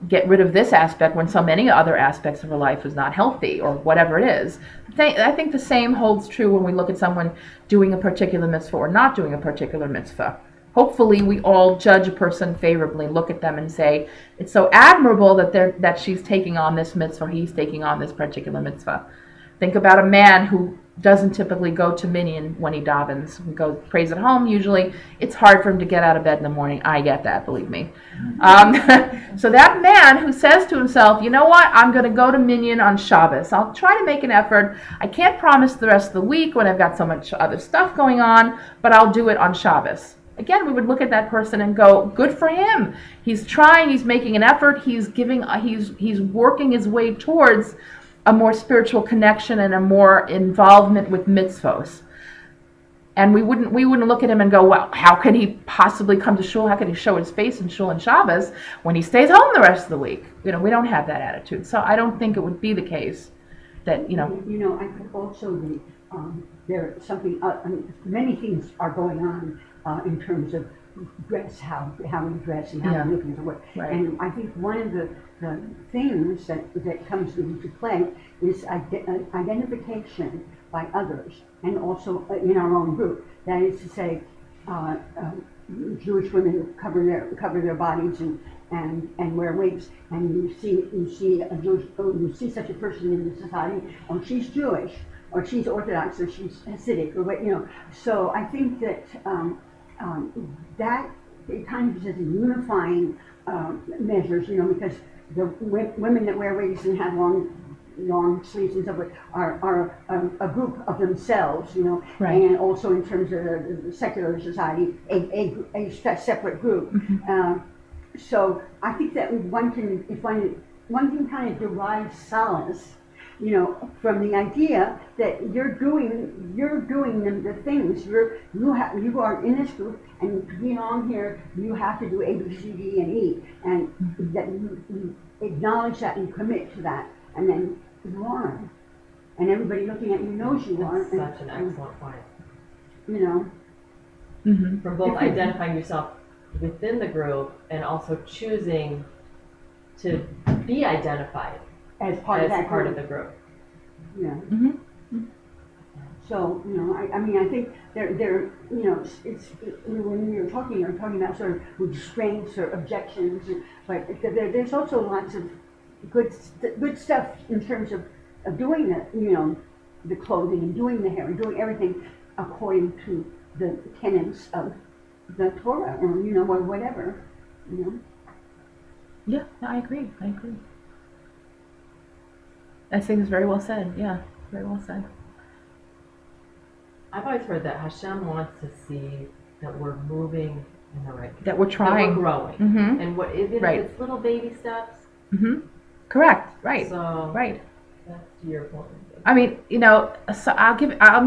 get rid of this aspect when so many other aspects of her life is not healthy, or whatever it is. I think the same holds true when we look at someone doing a particular mitzvah or not doing a particular mitzvah. hopefully we all judge a person favorably, look at them and say, it's so admirable that she's taking on this mitzvah, or he's taking on this particular mitzvah. Think about a man who doesn't typically go to minyan when he davens. He goes, prays at home usually. It's hard for him to get out of bed in the morning. I get that, believe me. So that man who says to himself, you know what, I'm going to go to minyan on Shabbos. I'll try to make an effort. I can't promise the rest of the week when I've got so much other stuff going on, but I'll do it on Shabbos. Again, we would look at that person and go, good for him. He's trying, he's making an effort, he's working his way towards a more spiritual connection and a more involvement with mitzvos. And we wouldn't look at him and go, well, how can he possibly come to shul? How can he show his face in shul and Shabbos when he stays home the rest of the week? We don't have that attitude. So I don't think it would be the case that, I think also there something. Many things are going on in terms of dress, how we dress and how we look into what. Right. And I think one of the things that comes into play is identification by others, and also in our own group. That is to say, Jewish women cover their bodies and wear wigs, and you see such a person in the society. Oh, she's Jewish, or she's Orthodox, or she's Hasidic, or what. So I think that that it kind of is a unifying measures, because the women that wear wigs and have long sleeves and stuff are a group of themselves, Right. And also in terms of the secular society, a separate group. Mm-hmm. So I think that one can kind of derive solace, from the idea that you're doing the things. You are in this group, and to be on here, you have to do A, B, C, D, and E, and that you acknowledge that and commit to that, and then you are, and everybody looking at you knows you are. That's such an excellent point. Mm-hmm. From both identifying yourself within the group and also choosing to be identified as part of that part group. of the group. Yeah. Mm-hmm. So, I think there, it's when you're talking about sort of restraints or objections, but there's also lots of good stuff in terms of doing the clothing and doing the hair and doing everything according to the tenets of the Torah, or or whatever. Yeah, I agree. I think it's very well said. Yeah, very well said. I've always heard that Hashem wants to see that we're moving in the right direction. That we're trying. That we're growing. Mm-hmm. And even Right. if it's little baby steps. Mm-hmm. Correct. Right. So Right. that's to your point. I mean, so I'm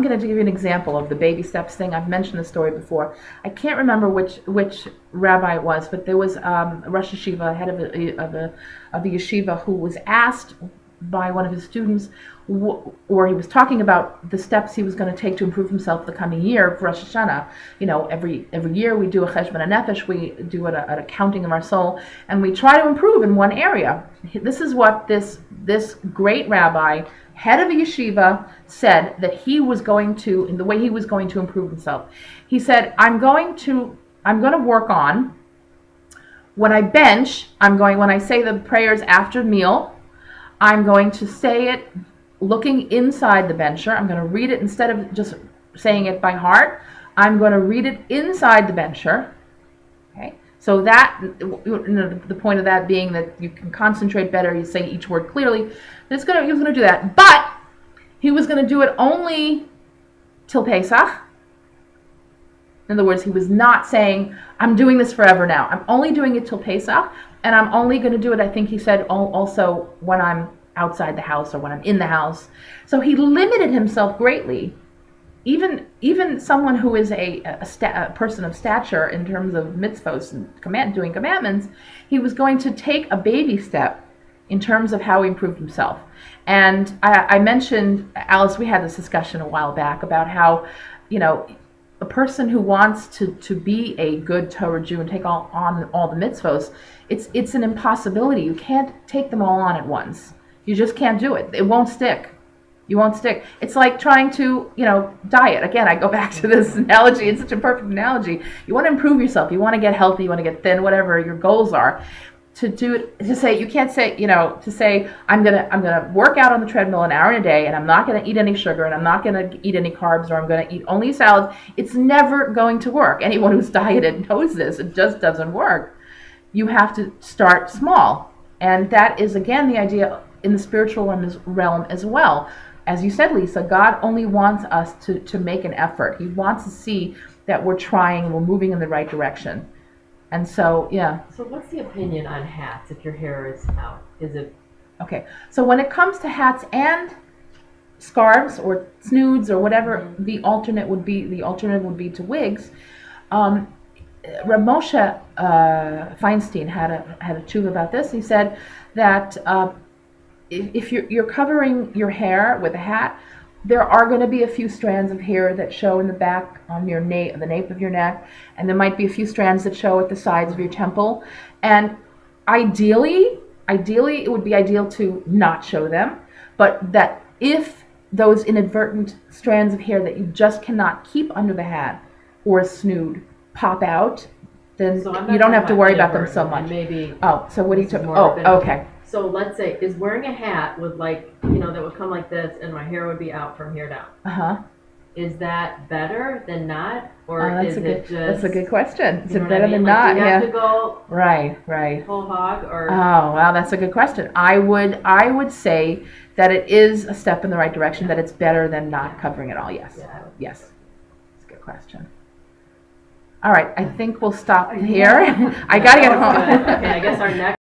going to give you an example of the baby steps thing. I've mentioned the story before. I can't remember which rabbi it was, but there was a Rosh Yeshiva, head of a yeshiva, who was asked by one of his students, or he was talking about the steps he was going to take to improve himself the coming year for Rosh Hashanah. Every year we do a cheshbon nefesh, we do an accounting of our soul, and we try to improve in one area. This is what this great rabbi, head of a yeshiva, said that he was going to, in the way he was going to improve himself. He said, I'm going to work on, when I bench, when I say the prayers after meal, I'm going to say it looking inside the bencher. I'm going to read it instead of just saying it by heart. I'm going to read it inside the bencher. Okay? So that, the point of that being that you can concentrate better, you say each word clearly. He was going to do that. But he was going to do it only till Pesach. In other words, he was not saying, I'm doing this forever now. I'm only doing it till Pesach, and I'm only going to do it, I think he said, also when I'm outside the house or when I'm in the house. So he limited himself greatly. Even someone who is a person of stature in terms of mitzvos and doing commandments, he was going to take a baby step in terms of how he improved himself. And I mentioned, Alice, we had this discussion a while back about how, a person who wants to be a good Torah Jew and take on all the mitzvos, it's an impossibility. You can't take them all on at once. You just can't do it. It won't stick. You won't stick. It's like trying to, diet. Again, I go back to this analogy. It's such a perfect analogy. You want to improve yourself. You want to get healthy. You want to get thin, whatever your goals are. To do it, to say, you can't say, to say, I'm gonna work out on the treadmill an hour a day, and I'm not gonna eat any sugar, and I'm not gonna eat any carbs, or I'm gonna eat only salads. It's never going to work. Anyone who's dieted knows this. It just doesn't work. You have to start small, and that is again the idea in the spiritual realm as well. As you said, Lisa, God only wants us to make an effort. He wants to see that we're trying, we're moving in the right direction. And so, yeah. So what's the opinion on hats if your hair is out? Is it Okay. So when it comes to hats and scarves or snoods or whatever, the alternative would be to wigs. Rav Moshe Feinstein had a tshuva about this. He said that if you're covering your hair with a hat, there are going to be a few strands of hair that show in the back on the nape of your neck, and there might be a few strands that show at the sides of your temple. And ideally, it would be ideal to not show them, but that if those inadvertent strands of hair that you just cannot keep under the hat or a snood pop out, then So I'm not you don't have to talking worry about about them so inadvertent, much. Maybe. Oh, so what do you This is talk? more Oh, of an- okay. So let's say, is wearing a hat with that would come like this, and my hair would be out from here down. Is that better than not, or is it just? That's a good question. Is You know it what I better mean? than Like, not? do you have Yeah. to go Right. whole hog, or Oh, wow, that's a good question. I would say that it is a step in the right direction, that it's better than not covering it all. Yes. Yeah, I would- Yes. It's a good question. All right, I think we'll stop here. I gotta get That was home. good. Okay, I guess our next